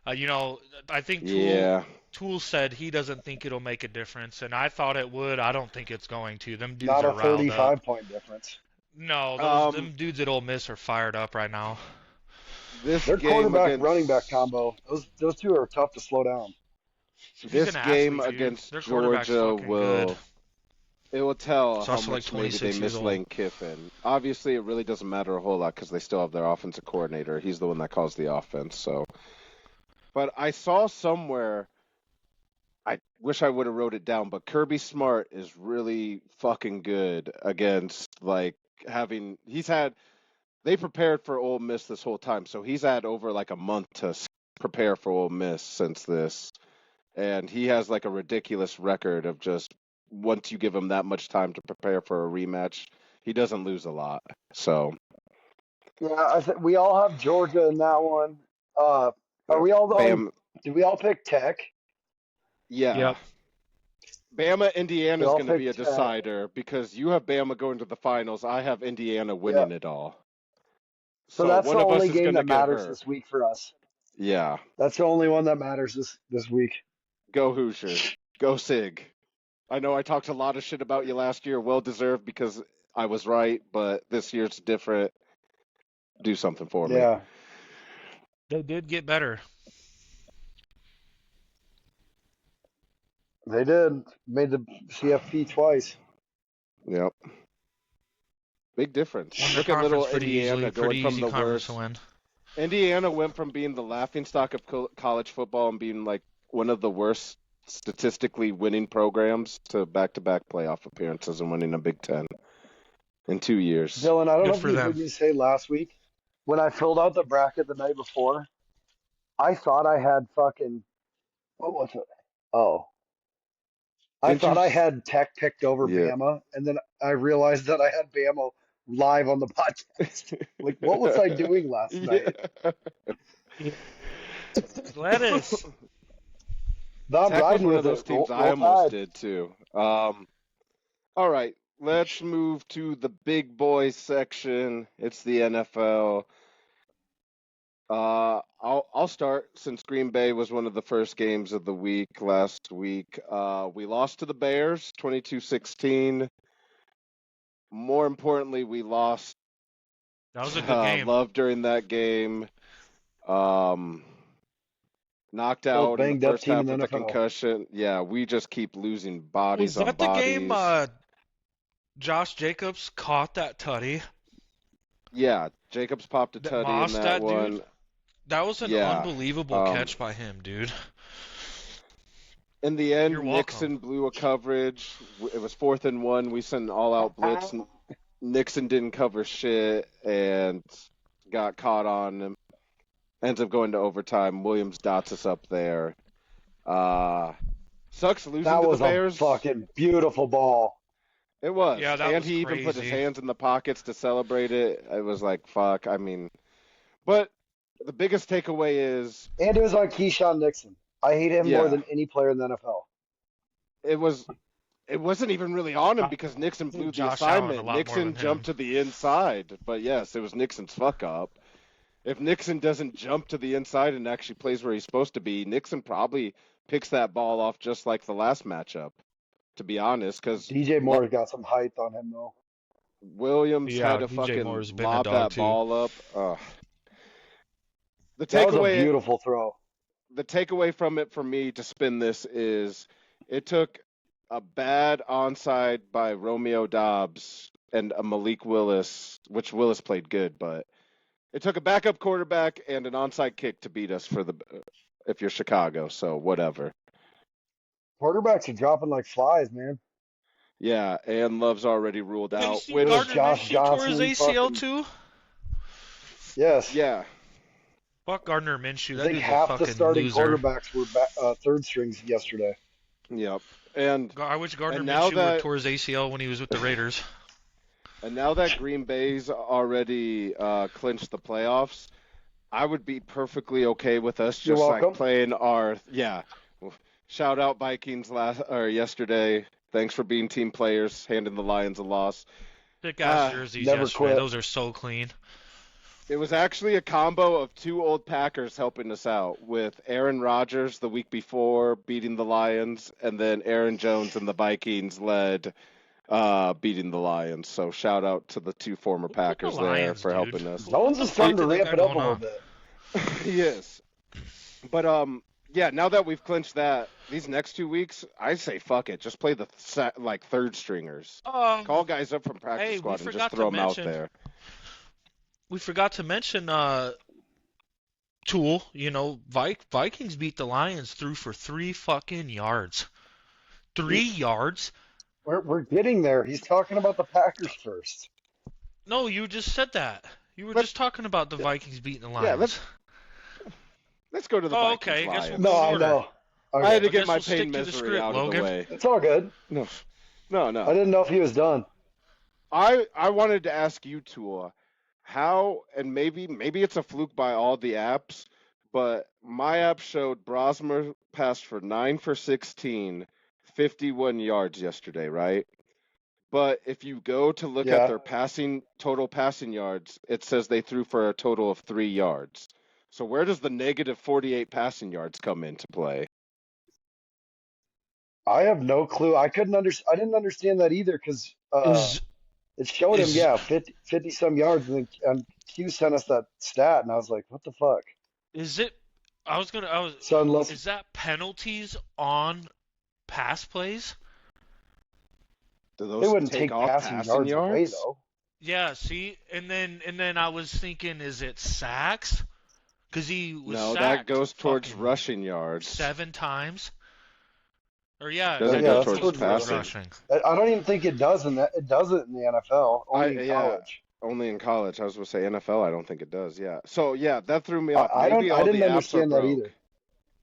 I think Yeah, Tool said he doesn't think it'll make a difference, and I thought it would. I don't think it's going to. Them dudes Not are a riled up. 35-point difference. No, them dudes at Ole Miss are fired up right now. this Their game quarterback against, running back combo, those two are tough to slow down. He's This an game athlete, dude. against Their quarterback's Georgia fucking will. good. It will tell He's how also like much maybe 26 they years miss old. Lane Kiffin. Obviously, it really doesn't matter a whole lot because they still have their offensive coordinator. He's the one that calls the offense. So, but I saw somewhere, I wish I would have wrote it down, but Kirby Smart is really fucking good against like they prepared for Ole Miss this whole time, so he's had over like a month to prepare for Ole Miss since this, and he has like a ridiculous record of just once you give him that much time to prepare for a rematch, he doesn't lose a lot. So Yeah, I think we all have Georgia in that one. Are we all on? Bam, Did we all pick Tech? yeah. Yep. Bama, Indiana We is all going to be a picked Tech. decider because you have Bama going to the finals. I have Indiana winning it all. So that's one the of us only is game going to that get matters hurt. this week for us. Yeah. That's the only one that matters this week. Go Hoosiers. Go Sig. I know I talked a lot of shit about you last year. Well deserved because I was right, but this year's different. Do something for me. Yeah. They did get better. They did. Made the CFP twice. Yep. Big difference. Won their Look at little conference pretty Indiana easily. going Pretty from easy the conference to worst. win. Indiana went from being the laughingstock of college football and being like one of the worst statistically winning programs to back-to-back playoff appearances and winning a Big Ten in 2 years. Dylan, I don't know Good if for you them. heard me say last week, when I filled out the bracket the night before, I thought I had fucking, what was it? Oh, I Didn't you thought I s- had Tech picked over Yeah. Bama, and then I realized that I had Bama live on the podcast. Like, what was I doing last night? Lettuce. I'm Tech was riding one with of those it. teams I Roll almost Tide. did too. All right, let's move to the big boys section. It's the NFL. I'll start since Green Bay was one of the first games of the week last week. We lost to the Bears 22-16. More importantly, we lost That was a good game. Love during that game. Knocked Most out in the banged up first team half in the with a NFL. concussion. Yeah, we just keep losing Was bodies on that the game bodies. Josh Jacobs caught that tutty? Yeah, Jacobs popped a That tutty in mossed that that one. dude? That was an Yeah. unbelievable catch by him, dude. In the end, You're welcome. Nixon blew a coverage. It was 4th and 1. We sent an all-out blitz. Nixon didn't cover shit and got caught on him. Ends up going to overtime. Williams dots us up there. Sucks losing That to was the Bears. a fucking beautiful ball. It was. Yeah, that and was he even put his crazy. hands in the pockets to celebrate it. It was like, fuck. I mean, but the biggest takeaway is And it was on Keyshawn Nixon. I hate him more Yeah. than any player in the NFL. it wasn't even really on him because Nixon blew the Josh Allen a assignment. lot more Nixon than jumped to the inside. But yes, it was Nixon's fuck up. If Nixon doesn't jump to the inside and actually plays where he's supposed to be, Nixon probably picks that ball off just like the last matchup, to be honest, because DJ Moore got some height on him, though. Williams Yeah, had to DJ Moore's fucking been a lob dog, that too. ball up. The That was a takeaway beautiful throw. the takeaway from it for me to spin this is it took a bad onside by Romeo Dobbs and a Malik Willis, which Willis played good, but it took a backup quarterback and an onside kick to beat us for the if you're Chicago, so whatever. Quarterbacks are dropping like flies, man. Yeah, and Love's already ruled Did you out. see Which, Josh Gardner Minshew tore his Johnson ACL fucking- too? Yes. yeah, Fuck Gardner Minshew. I That think dude's a half the fucking starting loser. quarterbacks were third strings yesterday. yep. And I wish Gardner And now Minshew that- would tore his ACL when he was with the Raiders. now that Green Bay's already clinched the playoffs, I would be perfectly okay with us You're just like welcome. playing our Shout out Vikings yesterday. Thanks for being team players, handing the Lions a loss. Thick ass jerseys never yesterday. quit. Those are so clean. It was actually a combo of two old Packers helping us out, with Aaron Rodgers the week before beating the Lions, and then Aaron Jones and the Vikings led beating the Lions. So shout out to the two former Packers there Lions, for dude? helping us. Jones is starting to fuck did ramp that it up a going little on? bit. He is. But yeah, now that we've clinched that, these next 2 weeks, I say fuck it. Just play the third stringers. Call guys up from practice Hey, we squad and forgot just to throw them out mention- there. We forgot to mention Tool, Vikings beat the Lions, threw for 3 fucking yards. 3 yards? We're getting there. He's talking about the Packers first. No, you just said that. You were Let's just talking about the Vikings beating the yeah, Lions. let's go to the Oh, Vikings okay, I guess we'll Lions. go No, in I order. know. I had Okay. to get guess my we'll pain stick to the misery script, out of the Logan. way. It's all good. No, I no. didn't know if he was done. I wanted to ask you, Tua, how, and maybe it's a fluke by all the apps, but my app showed Brosmer passed for 9 for 16, 51 yards yesterday, right? But if you go to look at Yeah. their total passing yards, it says they threw for a total of 3 yards. So where does the negative 48 passing yards come into play? I have no clue. I didn't understand that either because Is it showed him, is 50 some yards, and then Q sent us that stat, and I was like, what the fuck? is it? I was. So unless Is that penalties on pass plays? Do they those wouldn't take take off passing passing yards away yards? though. Yeah. See, and then I was thinking, is it sacks? Because he was No, that sacked goes towards fucking rushing yards. 7 times. Or yeah, Doesn't Yeah, go that's towards towards passing. rushing. I don't even think it does in that. It does it in the NFL, only in Yeah, college. only in college. I was going to say NFL. I don't think it does. Yeah. So yeah, that threw me off. I Maybe don't. I all the didn't apps are understand that broke. either.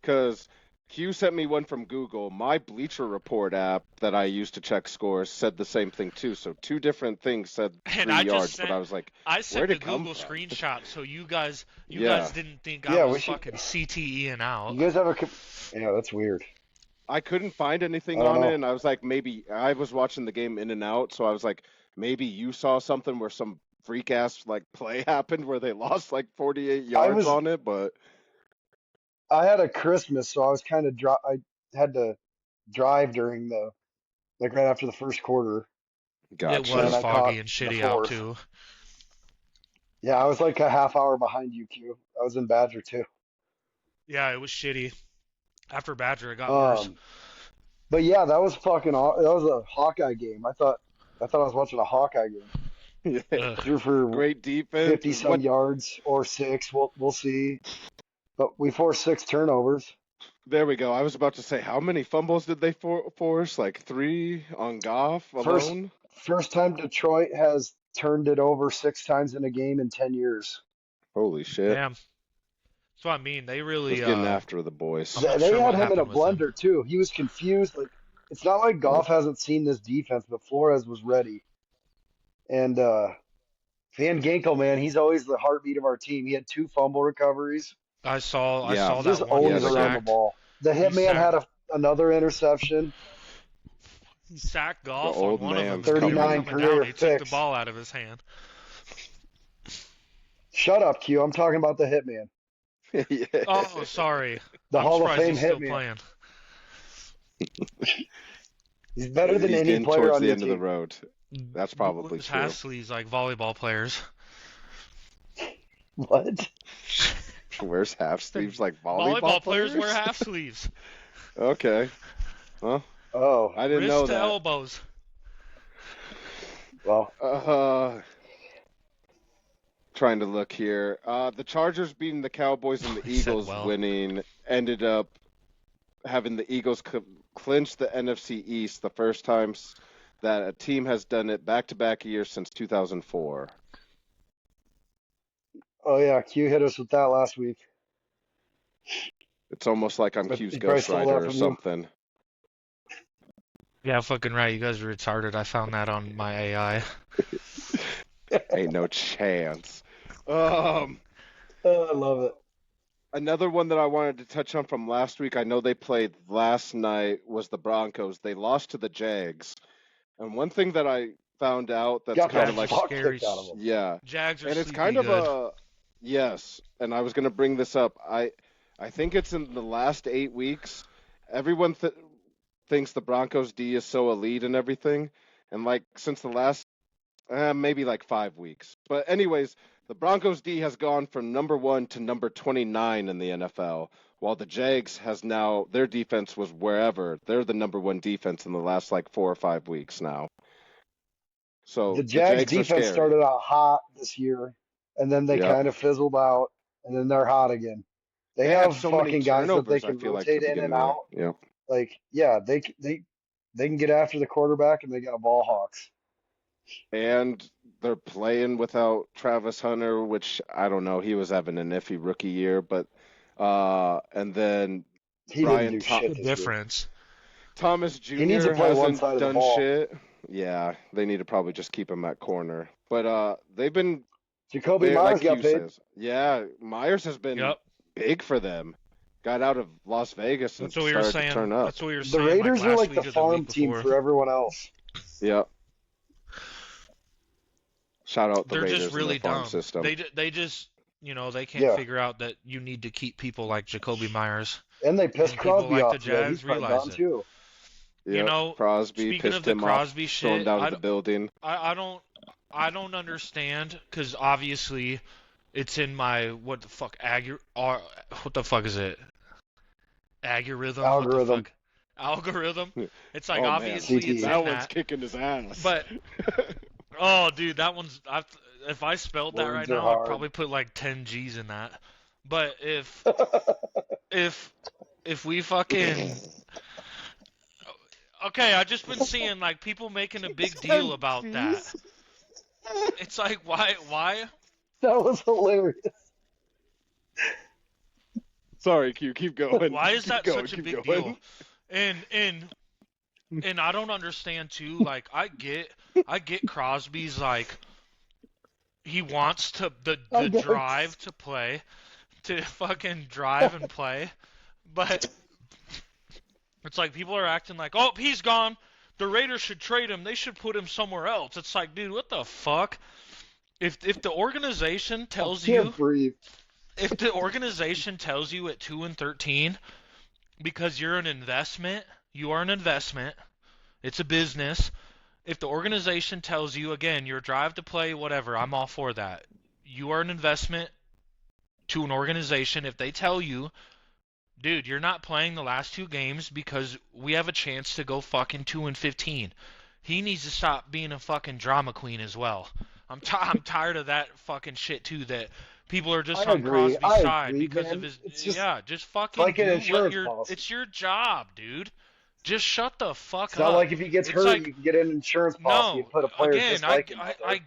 Because Q sent me one from Google. My Bleacher Report app that I use to check scores said the same thing too. So two different things said And 3 I yards, just but I was like, I where'd sent the it come Google from? screenshot so you guys Yeah. didn't think Yeah, I we was should- fucking CTEing out. You guys ever? Yeah, that's weird. I couldn't find anything I don't on know. it, and I was like, maybe I was watching the game in and out, so I was like, maybe you saw something where some freak ass like play happened where they lost like 48 yards on it, but I had a Christmas, so I was kind of I had to drive during the right after the first quarter. It gotcha. was And I caught foggy and the shitty out fourth. too. Yeah, I was like a half hour behind you, Q. I was in Badger too. Yeah, it was shitty. After Badger, it got worse. But yeah, that was fucking. That was a Hawkeye game. I thought I was watching a Hawkeye game. Ugh. Threw for Great defense. 50 some yards or 6. We'll see. But we forced 6 turnovers. There we go. I was about to say, how many fumbles did they force? Like 3 on Goff alone? First time Detroit has turned it over 6 times in a game in 10 years. Holy shit. Damn. That's what I mean. They really Was getting after the boys. I'm not They sure had what him in a happened with them. blender too. He was confused. Like it's not like Goff hasn't seen this defense, but Flores was ready. And Van Ginkel, man, he's always the heartbeat of our team. He had 2 fumble recoveries. I saw Just that one. always Yeah, around the sacked. ball. The hitman had another interception. He sacked Goff The on old one of them. man's 39 coming career down. He took the picks. ball out of his hand. Shut up, Q. I'm talking about the hitman. Yeah. Oh, sorry. The I'm Hall of surprised Fame he's still hitman. playing. He's better than He's any getting player towards on the your end of the team. road. That's probably Those true. half sleeves like volleyball players. What? Wears half sleeves like volleyball players wear half sleeves. Okay. Well, Oh, I didn't Wrist know to that. elbows. well, Trying to look here. The Chargers beating the Cowboys and the He said Eagles well. winning ended up having the Eagles clinch the NFC East the first time that a team has done it back-to-back years since 2004. oh yeah, Q hit us with that last week. It's almost like I'm But Q's he probably stole that ghostwriter or from you. something. Yeah, fucking right. You guys are retarded. I found that on my AI. Ain't no chance. Oh, I love it. Another one that I wanted to touch on from last week, I know they played last night, was the Broncos. They lost to the Jags. And one thing that I found out that's Got kind the of like, fuck scary kicked out of him. yeah. Jags are And it's sleepy kind of good. yes, and I was going to bring this up. I think it's in the last 8 weeks. Everyone thinks the Broncos D is so elite and everything. And like since the last maybe like 5 weeks. But anyways, the Broncos D has gone from number 1 to number 29 in the NFL, while the Jags has now, their defense was wherever. They're the number 1 defense in the last like 4 or 5 weeks now. So The the Jags Jags are defense scary. started out hot this year, and then they Yep. kind of fizzled out, and then they're hot again. They They had have so many fucking guys that they turnovers, I can feel like, to rotate in begin and with. out. Yeah. Like, yeah, they can get after the quarterback, and they got ball hawks. And they're playing without Travis Hunter, which I don't know. He was having an iffy rookie year, but and then He didn't Brian do Tho- shit Good this year. difference. Thomas He needs to Jr. play one hasn't side of the done ball. shit. Yeah, they need to probably just keep him at corner. But they've been Jacoby very, Myers like got Q paid. says. Yeah, Myers has been Yep. big for them. Got out of Las Vegas and That's what we were started to saying. turn up. That's what we were The saying. Raiders like are last like the week or the farm week team before. for everyone else. Yeah. Shout out the They're Raiders just really and their farm dumb. system. They just they can't Yeah. figure out that you need to keep people like Jacoby Myers. And they pissed And people Crosby like off the today. Jags He's probably realize gone it. too. You Yep. know, Crosby speaking pissed of the him Crosby off, thrown shit, down to the building. I don't understand because obviously it's in my what the fuck is it? Algorithm. Algorithm. What the fuck? Algorithm. It's like Oh, man. obviously it's CTE. That in one's that. kicking his ass. But oh, dude, that one's if I spelled that right Words are now, I'd hard. probably put like 10 G's in that. But if we fucking okay, I just been seeing like people making a big deal about that. It's like why? That was hilarious. Sorry, Q, keep going. Why is Keep that going, such a keep big going. deal? And I don't understand too. Like I get Crosby's like he wants to the drive to play, to fucking drive and play, but it's like people are acting like, oh, he's gone. The Raiders should trade him. They should put him somewhere else. It's like, dude, what the fuck? If the organization tells Can't you breathe. if the organization tells you at 2-13 because you're an investment, you are an investment. It's a business. If the organization tells you, again, your drive to play, whatever, I'm all for that. You are an investment to an organization. If they tell you, dude, you're not playing the last two games because we have a chance to go fucking 2-15. He needs to stop being a fucking drama queen as well. I'm tired of that fucking shit too. That people are just I on agree. Crosby's I side agree, because man. of his. It's just Just fucking like an do insurance what you're. policy. It's your job, dude. Just shut the fuck It's up. not like if he gets It's hurt, like- you can get an insurance policy No, and put a player again, just like him out there.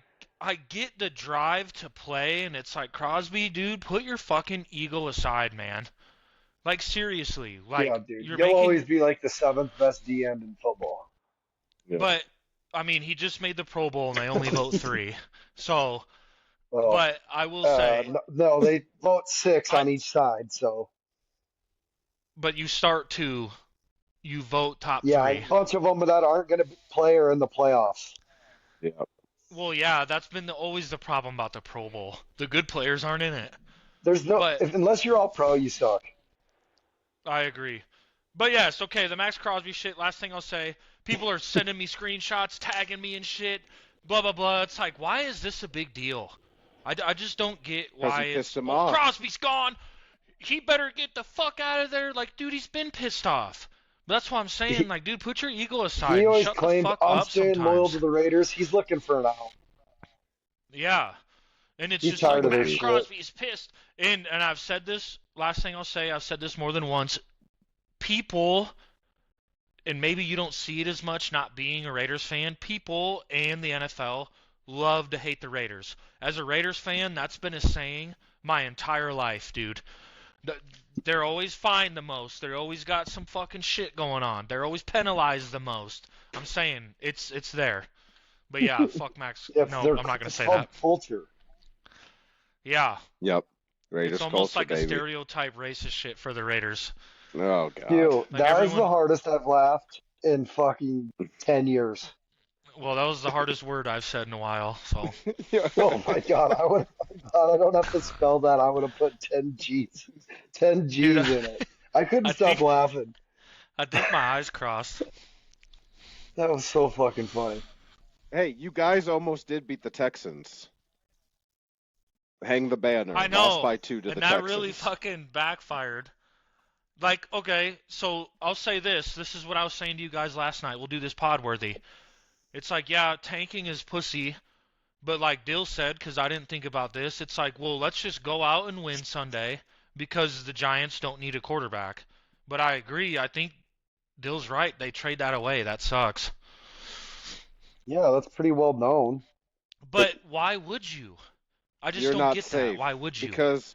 I get the drive to play, and it's like Crosby, dude, put your fucking ego aside, man. Like seriously, like yeah, dude. you're You'll making. always be like the 7th best D end in football. Yeah. But I mean, he just made the Pro Bowl, and they only vote 3. So, Well, but I will say, no, they vote 6 on each side. So but you vote top yeah, 3. a bunch of them that aren't going to play are in the playoffs. Yeah. Well, yeah, that's been always the problem about the Pro Bowl. The good players aren't in it. There's no But- unless you're all pro, you suck. I agree. But yes, okay, the Max Crosby shit, last thing I'll say, people are sending me screenshots, tagging me and shit, blah, blah, blah. It's like, why is this a big deal? I just don't get 'Cause why he it's, pissed him oh, off. Crosby's gone. He better get the fuck out of there. Like, dude, he's been pissed off. But that's what I'm saying. Like, dude, put your ego aside. He And always shut the claimed, fuck I'm up staying sometimes. loyal to the Raiders. He's looking for an out. Yeah. And it's He's just tired like of Max this shit. Crosby is pissed. And I've said this, last thing I'll say, I've said this more than once. People, and maybe you don't see it as much not being a Raiders fan, people and the NFL love to hate the Raiders. As a Raiders fan, that's been a saying my entire life, dude. They're always fined the most. They're always got some fucking shit going on. They're always penalized the most. I'm saying it's there. But yeah, fuck Max. Yeah, No, they're- I'm not gonna it's say called that. culture. Yeah, Yep. Raiders it's almost culture, like a baby. stereotype racist shit for the Raiders. Oh god. Dude, Like that is the everyone- hardest I've laughed in fucking 10 years. Well, that was the hardest word I've said in a while. So Oh my god, I don't have to spell that. I would have put 10 G's. 10 G's Dude, in it. I couldn't I stop think- laughing. I think my eyes crossed. That was so fucking funny. Hey, you guys almost did beat the Texans. Hang the banner. I know, Lost by 2 to and the that Texans. really fucking backfired. Like, okay, so I'll say this. This is what I was saying to you guys last night. We'll do this podworthy. It's like, yeah, tanking is pussy, but like Dill said, because I didn't think about this, it's like, well, let's just go out and win Sunday, because the Giants don't need a quarterback. But I agree. I think Dill's right. They trade that away. That sucks. Yeah, that's pretty well known. But why would you? I just You're don't not get that. safe Why would you? because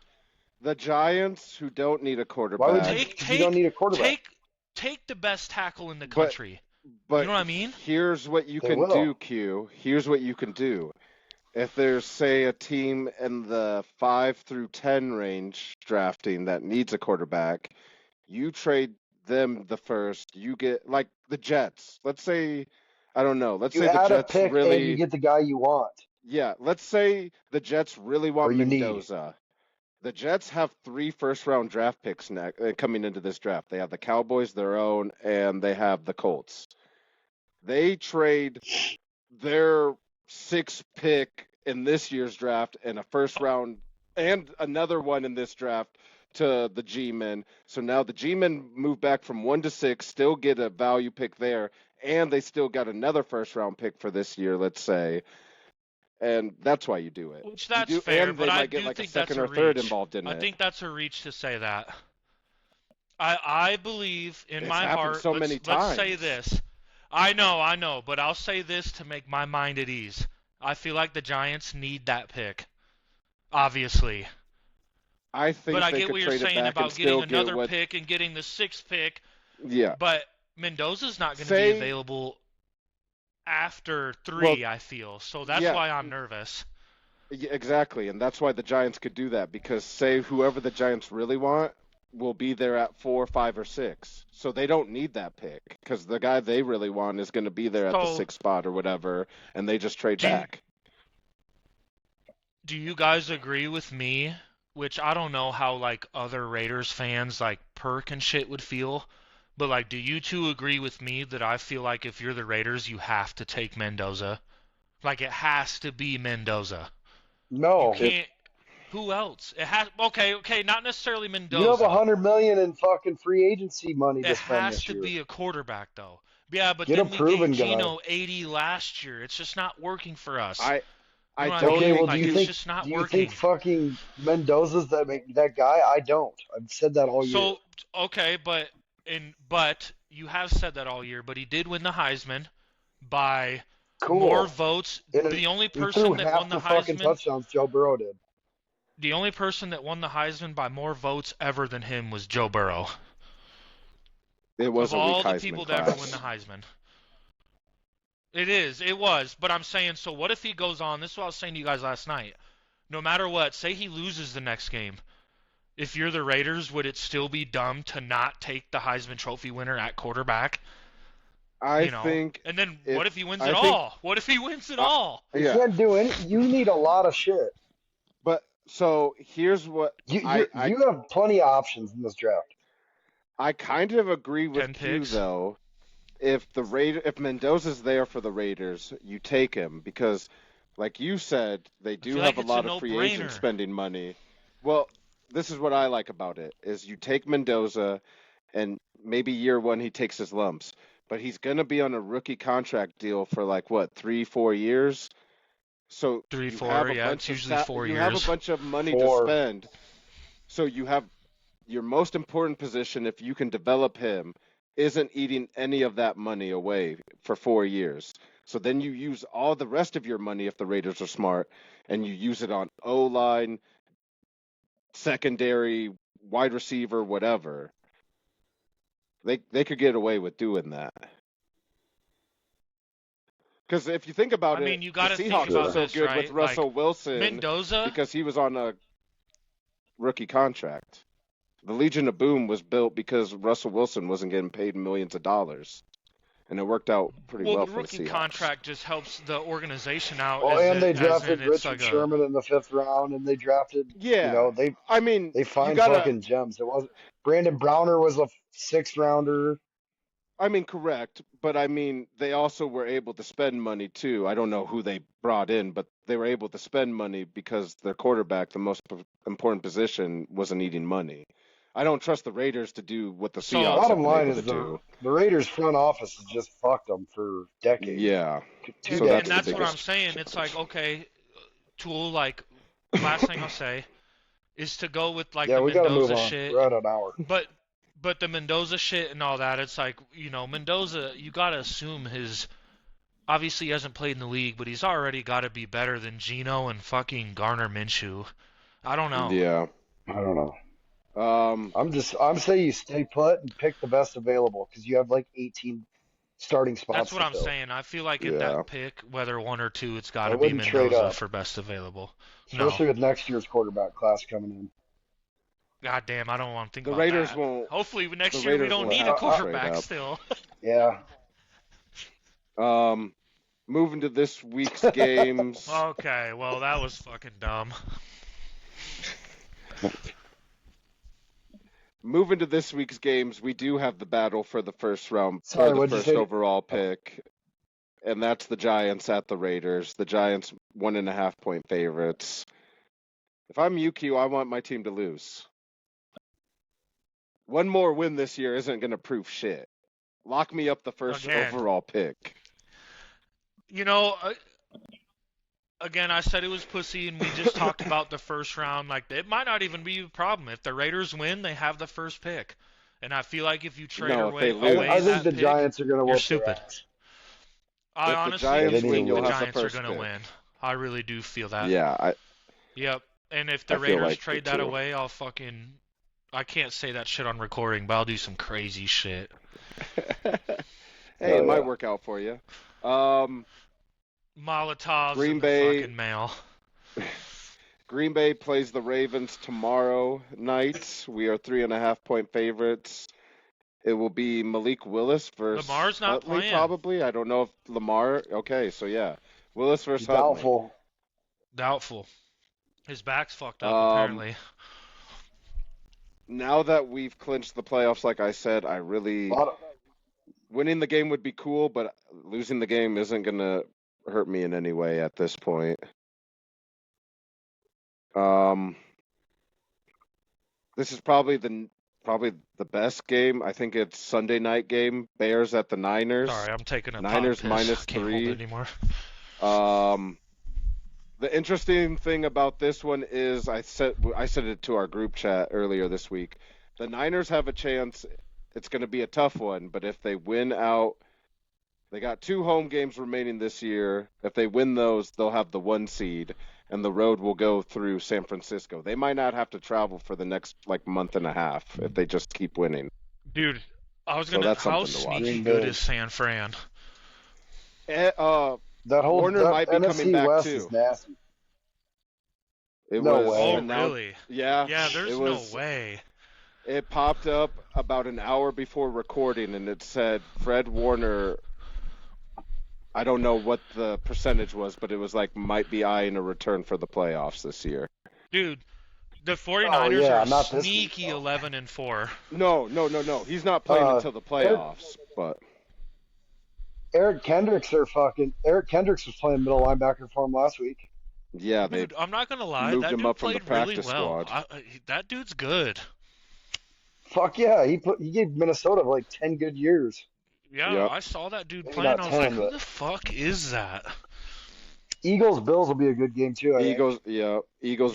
the Giants, who don't need a Why would quarterback, you don't need a quarterback? Take the best tackle in the but country. but You know what I mean? here's what you They can will. do, Q. Here's what you can do. If there's, say, a team in the 5 through 10 range drafting that needs a quarterback, you trade them the first. You get, like, the Jets. Let's say, I don't know. Let's You say the add a Jets pick and you really, get the guy you want yeah, let's say the Jets really or want you need. Mendoza. The Jets have 3 first-round draft picks coming into this draft. They have the Cowboys, their own, and they have the Colts. They trade their 6th pick in this year's draft and a first round and another one in this draft to the G-men. So now the G-men move back from 1 to 6, still get a value pick there, and they still got another first round pick for this year, let's say. And that's why you do it. Which You that's do, fair, and but they I might get do like a think that's second a or third reach. involved in I it. think that's a reach to say that. I believe in It's my happened heart. so many Let's say times. this. I know, but I'll say this to make my mind at ease. I feel like the Giants need that pick, obviously. I But think I they get could what you're trade it saying back and about getting still get another what. pick and getting the 6th pick. Yeah. But Mendoza's not going to be Say, available after well, 3, I feel. So that's yeah, why I'm nervous. exactly, and that's why the Giants could do that because say whoever the Giants really want will be there at 4, 5, or 6, so they don't need that pick because the guy they really want is going to be there at the So 6th spot or whatever, and they just trade do you, back. do you guys agree with me? Which I don't know how like other Raiders fans like Perk and shit would feel, but like, do you two agree with me that I feel like if you're the Raiders, you have to take Mendoza? Like it has to be Mendoza. You No, can't. Who else? It has. Okay, not necessarily you have Mendoza. $100 million in fucking free agency money It to spend has this to year. be a quarterback though. Yeah, but Get a then we gave proven guy. Geno 80 last year. It's just not working for us. I You I know what I don't Okay, mean? well, think do Like you it's you. think just not do you working. think fucking Mendoza's that guy? I don't. I've said that all year. So okay, but you have said that all year. But he did win the Heisman by more Cool. votes. And The only he threw person that won half the the fucking Heisman, touchdowns Joe Burrow did. the only person that won the Heisman by more votes ever than him was Joe Burrow. It was Of a weak all the Heisman people to ever win the class. Heisman. It was. But I'm saying, so what if he goes on? This is what I was saying to you guys last night. No matter what, say he loses the next game. If you're the Raiders, would it still be dumb to not take the Heisman Trophy winner at quarterback? I You know? think And then if what if he wins I it think all? What if he wins it I, all? You yeah, can't do any. You need a lot of shit. but so here's what You I you you have plenty of options in this draft. I kind of agree with 10 Q picks? though. If Mendoza's there for the Raiders, you take him because, like you said, they I do feel have like a it's a lot of free agents no-brainer. spending money. Well, this is what I like about it is you take Mendoza, and maybe year one he takes his lumps, but he's gonna be on a rookie contract deal for like what 3, 4 years. So 3, you have 4, a yeah, bunch it's of usually 4 you have a years. bunch of money to 4. spend. So you have your most important position, if you can develop him, isn't eating any of that money away for 4 years. So then you use all the rest of your money if the Raiders are smart, and you use it on O line, secondary, wide receiver, whatever. They could get away with doing that. Because if you think I about it, mean, you the got to think Seahawks were about Yeah. so this, good with right? Like Russell Wilson Mendoza, because he was on a rookie contract. The Legion of Boom was built because Russell Wilson wasn't getting paid millions of dollars, and it worked out pretty well, well the for the rookie Seahawks. contract just helps the organization out Oh, and they as drafted in it's Richard like a Sherman in the 5th round, and they drafted. Yeah, I mean, They you find gotta. fucking gems. It wasn't Brandon Browner was a 6th rounder. I mean, correct, but I mean, they also were able to spend money too. I don't know who they brought in, but they were able to spend money because their quarterback, the most important position, wasn't eating money. I don't trust the Raiders to do what the so Seahawks have Bottom been line able to is do. the Raiders front office has just fucked them for decades. Yeah, 2 so that's and the that's what I'm decades. biggest. saying. It's like, okay, Tool, like last thing I'll say, is to go with like Yeah, the we got to move Mendoza on. shit. We're at an hour. But the Mendoza shit and all that, it's like, Mendoza, you gotta assume obviously he hasn't played in the league, but he's already got to be better than Geno and fucking Garner Minshew. I don't know. Yeah. I don't know. Um, I'm saying you stay put and pick the best available because you have like 18 starting spots That's what to I'm fill. saying. I feel like in Yeah. that pick, whether one or two, it's got I to be wouldn't trade Mendoza up, for best available. especially with next year's quarterback class coming in. God damn, I don't want to think the about Raiders that. won't. Hopefully next The year we Raiders don't won't need have a to trade quarterback up. still. Yeah. Moving to this week's games. Okay, well that was fucking dumb. Moving to this week's games, we do have the battle for the first round, Sorry, or the what'd you first say? overall pick, and that's the Giants at the Raiders. The Giants 1.5-point favorites. If I'm UQ, I want my team to lose. One more win this year isn't going to prove shit. Lock me up the first Again. overall pick. Again, I said it was pussy, and we just talked about the first round. Like, it might not even be a problem. If the Raiders win, they have the first pick. And I feel like if you trade No, if away, they lose- away I think that the pick, Giants are going to you're whoop stupid. their ass. I If the honestly Giants do win, think you'll the have the Giants are first going to pick. win. I really do feel that. Yeah, Yep. And if the I feel Raiders like trade it that too. away, I can't say that shit on recording, but I'll do some crazy shit. Hey, it might yeah. work out for you. Molotovs Green in the Bay- fucking mail. Green Bay plays the Ravens tomorrow night. We are 3.5-point favorites. It will be Malik Willis versus Lamar's not Huntley, playing. probably. I don't know if Lamar. Okay, so yeah, Willis versus Huntley. Doubtful. Doubtful. His back's fucked up, Um, apparently. Now that we've clinched the playoffs, like I said, winning the game would be cool, but losing the game isn't gonna hurt me in any way at this point. This is probably the best game. I think it's Sunday night game. Bears at the Niners. Sorry, I'm taking a Niners pop piss. minus Can't 3. hold it anymore. The interesting thing about this one is I said it to our group chat earlier this week. The Niners have a chance. It's going to be a tough one, but if they win out, they got 2 home games remaining this year. If they win those, they'll have the 1 seed, and the road will go through San Francisco. They might not have to travel for the next month and a half if they just keep winning. Dude, I was So gonna. that's How something to watch. sneaky Green good Bay. is San Fran? Warner might be NFC coming back West too. is nasty. It No was way. Oh, announced- really? Yeah. Yeah, there's it was, no way. It popped up about an hour before recording, and it said Fred Warner. I don't know what the percentage was, but it was might be eyeing a return for the playoffs this year. Dude, the 49ers yeah, are not this week, sneaky though. 11-4. No. He's not playing until the playoffs. But Eric Kendricks was playing middle linebacker for him last week. yeah, they Dude, I'm not gonna lie. moved That him dude up from the played really practice well. squad. That dude's good. Fuck yeah, he gave Minnesota 10 good years. Yeah, Yep. I saw that dude Maybe playing. not I was like, 10, who but- the fuck is that? Eagles Bills will be a good game too. I think. Eagles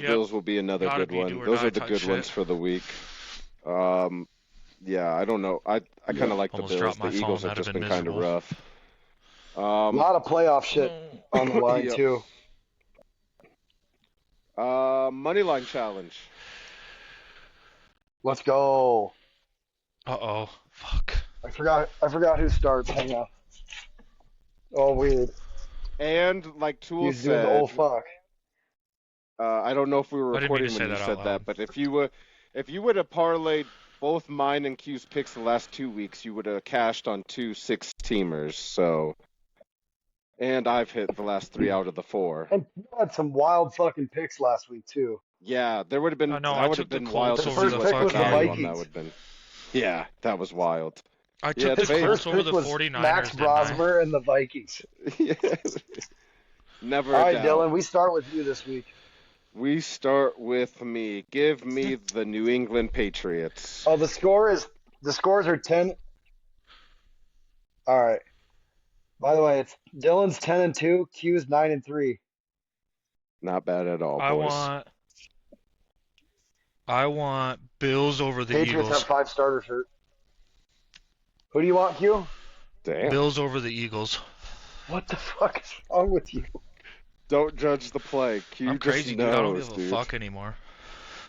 Yep. Bills will be another Gotta good be one. do or Those die are the type good shit. ones for the week. Yeah, I don't know. I kind of like the Almost Bills. dropped The my phone. Eagles have That'd just have been been kind of miserable. rough. A lot of playoff shit on the line Yep. too. Moneyline challenge. Let's go. Uh-oh. Fuck. I forgot who starts. Hang on. Oh, weird. And like Tool He's doing said, the old fuck. I don't know if we were I didn't mean recording to when say you that said out that, loud. but if you would have parlayed both mine and Q's picks the last 2 weeks, you would have cashed on 2 6-teamers. So, and I've hit the last 3 out of the 4. And you had some wild fucking picks last week too. Yeah, there would have been. I know, That I would have took the been wild Colts to over see the what the fucking value on that Vikings. would have been. Yeah, that was wild. I Yeah, took the the Vikings- Colts over pick the was 49ers, Max didn't I? Brosmer and the Vikings. Never All a right, doubt. Dylan, we start with you this week. We start with me. Give me the New England Patriots. Oh, the scores are 10. All right. By the way, it's Dylan's 10-2, Q's 9-3. Not bad at all, I boys. want I want Bills over the Patriots Eagles. have 5 starters hurt. Who do you want, Q? Damn. Bills over the Eagles. What the fuck is wrong with you? Don't judge the play. Q I'm crazy, just dude. I don't knows, give a dude. fuck anymore.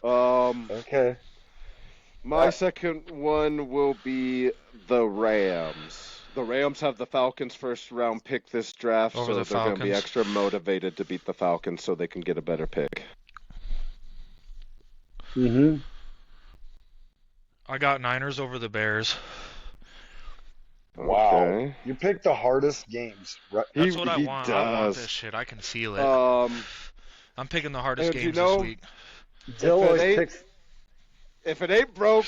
Okay. My second one will be the Rams. The Rams have the Falcons' first round pick this draft, Over so the they're going to be Falcons. extra motivated to beat the Falcons so they can get a better pick. Mm-hmm. I got Niners over the Bears. Wow. Okay. You picked the hardest games. Right? That's what I He want. I want does. this shit. I can feel it. I'm picking the hardest and games you know, this week. Dill it always ain't- picks. If it ain't broke,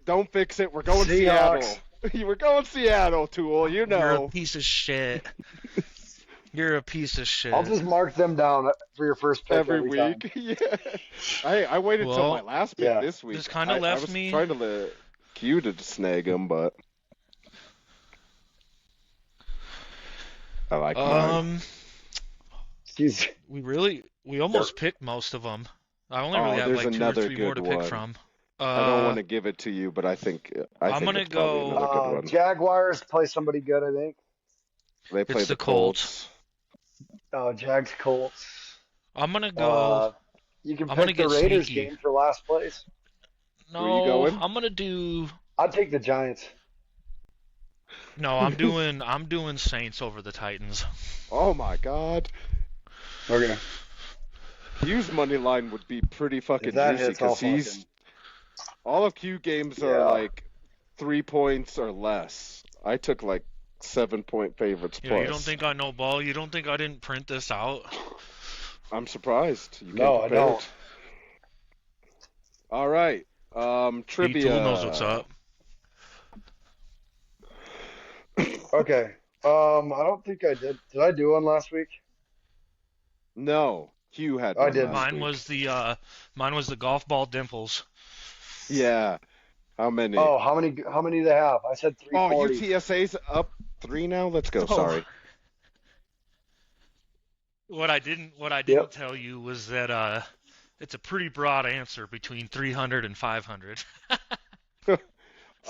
don't fix it. We're going Seahawks. Seattle. We're going Seattle, Tool. You You're a know. piece of shit. You're a piece of shit. I'll just mark them down for your first pick Every time. week. Yeah. I waited till Well, my last pick yeah. this week. This kinda I left was me- trying to let Q to snag him, but I like mine. He's We almost picked most of them. I only really have there's like 2 or another 3 more to good pick one. from. I don't want to give it to you, but I think I'm gonna it's probably go- another good one. Jaguars play somebody good, I think. They play It's the the Colts. Jags Colts. I'm gonna go. You can I'm gonna pick the get Raiders sneaky. game for last place. No, Where you going? I'm gonna do. I'd take the Giants. No, I'm doing Saints over the Titans. Oh my God. Okay. Q's money line would be pretty fucking If that juicy hits, I'll because fucking. all of Q games are Yeah. like 3 points or less. I took like 7-point favorites Yeah, plus. you don't think I know ball? You don't think I didn't print this out? I'm surprised. You No, came I prepared. don't. All right. Trivia. Tool knows what's up. Okay. I don't think I did. Did I do one last week? No, Q had I one did. last Mine week. was the golf ball dimples. Yeah. How many? Oh, how many do they have? I said 340. UTSA's up 3 now. Let's go. Oh. Sorry. What I didn't Yep. tell you was that it's a pretty broad answer between 300 and 500.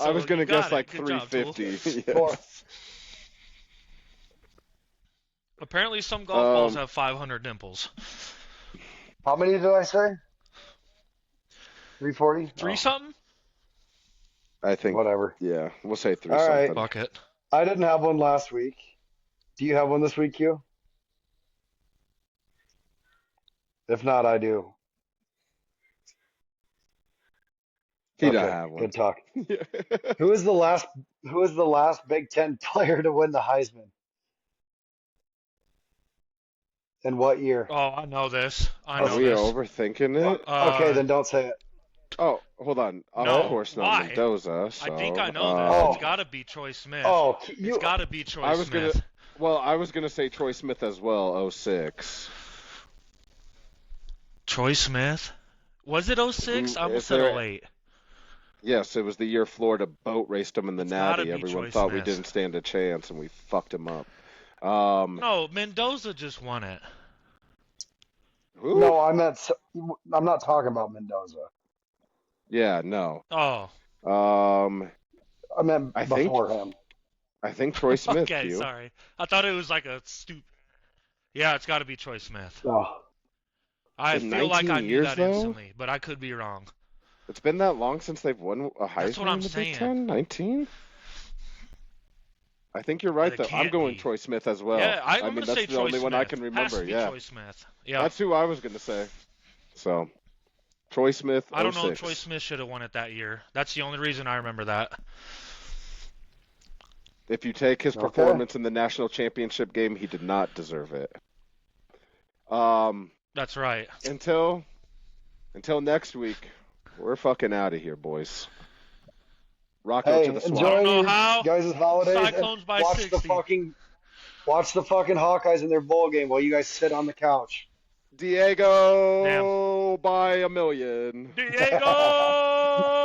I was So gonna you got guess it. like Good job, Tool. 350. Four. Yes. Apparently, some golf balls have 500 dimples. How many did I say? 340? 3 something? I think. Whatever. Yeah, we'll say 3 All right. something. Fuck it. I didn't have one last week. Do you have one this week, Q? If not, I do. He Okay, don't have one. good talk. Who is the last Big Ten player to win the Heisman? In what year? Oh, I know this. I Oh, know we are this. overthinking it. Okay, then don't say it. Oh, hold on. No, Of course not why? Mendoza. So, I think I know this. Oh. It's got to be Troy Smith. Oh, It's got to be Troy I was Smith. gonna. Well, I was gonna say Troy Smith as well. 06. Troy Smith? Was it 06? I almost If said there- 08. Yes, it was the year Florida boat raced him in the It's gotta Natty. be Everyone Troy thought we Smith. didn't stand a chance, and we fucked him up. No, Mendoza just won it. Who? No, I'm not talking about Mendoza. Yeah, no. Oh, I meant I think- before him. I think Troy Smith. okay, Q. sorry. I thought it was like a stupid. Yeah, it's got to be Troy Smith. Oh, I In feel like 19 I knew years, that though? instantly, but I could be wrong. It's been that long since they've won a Heisman That's what I'm in the saying. Big Ten? 19? I think you're right, It though. I'm can't going be. Troy Smith as well. Yeah, I'm mean, gonna that's say the Troy only Smith. one I can Has remember. to be Yeah, Troy Smith. Yeah, that's who I was going to say. So, Troy Smith. I don't know if 06. Troy Smith should have won it that year. That's the only reason I remember that. If you take his Okay. performance in the national championship game, he did not deserve it. That's right. Until next week, we're fucking out of here, boys. Rock out hey, to the swamp. I don't enjoy know your how. guys' holidays. and Cyclones by watch 60. Watch the fucking Hawkeyes in their bowl game while you guys sit on the couch. Diego by a million. Diego!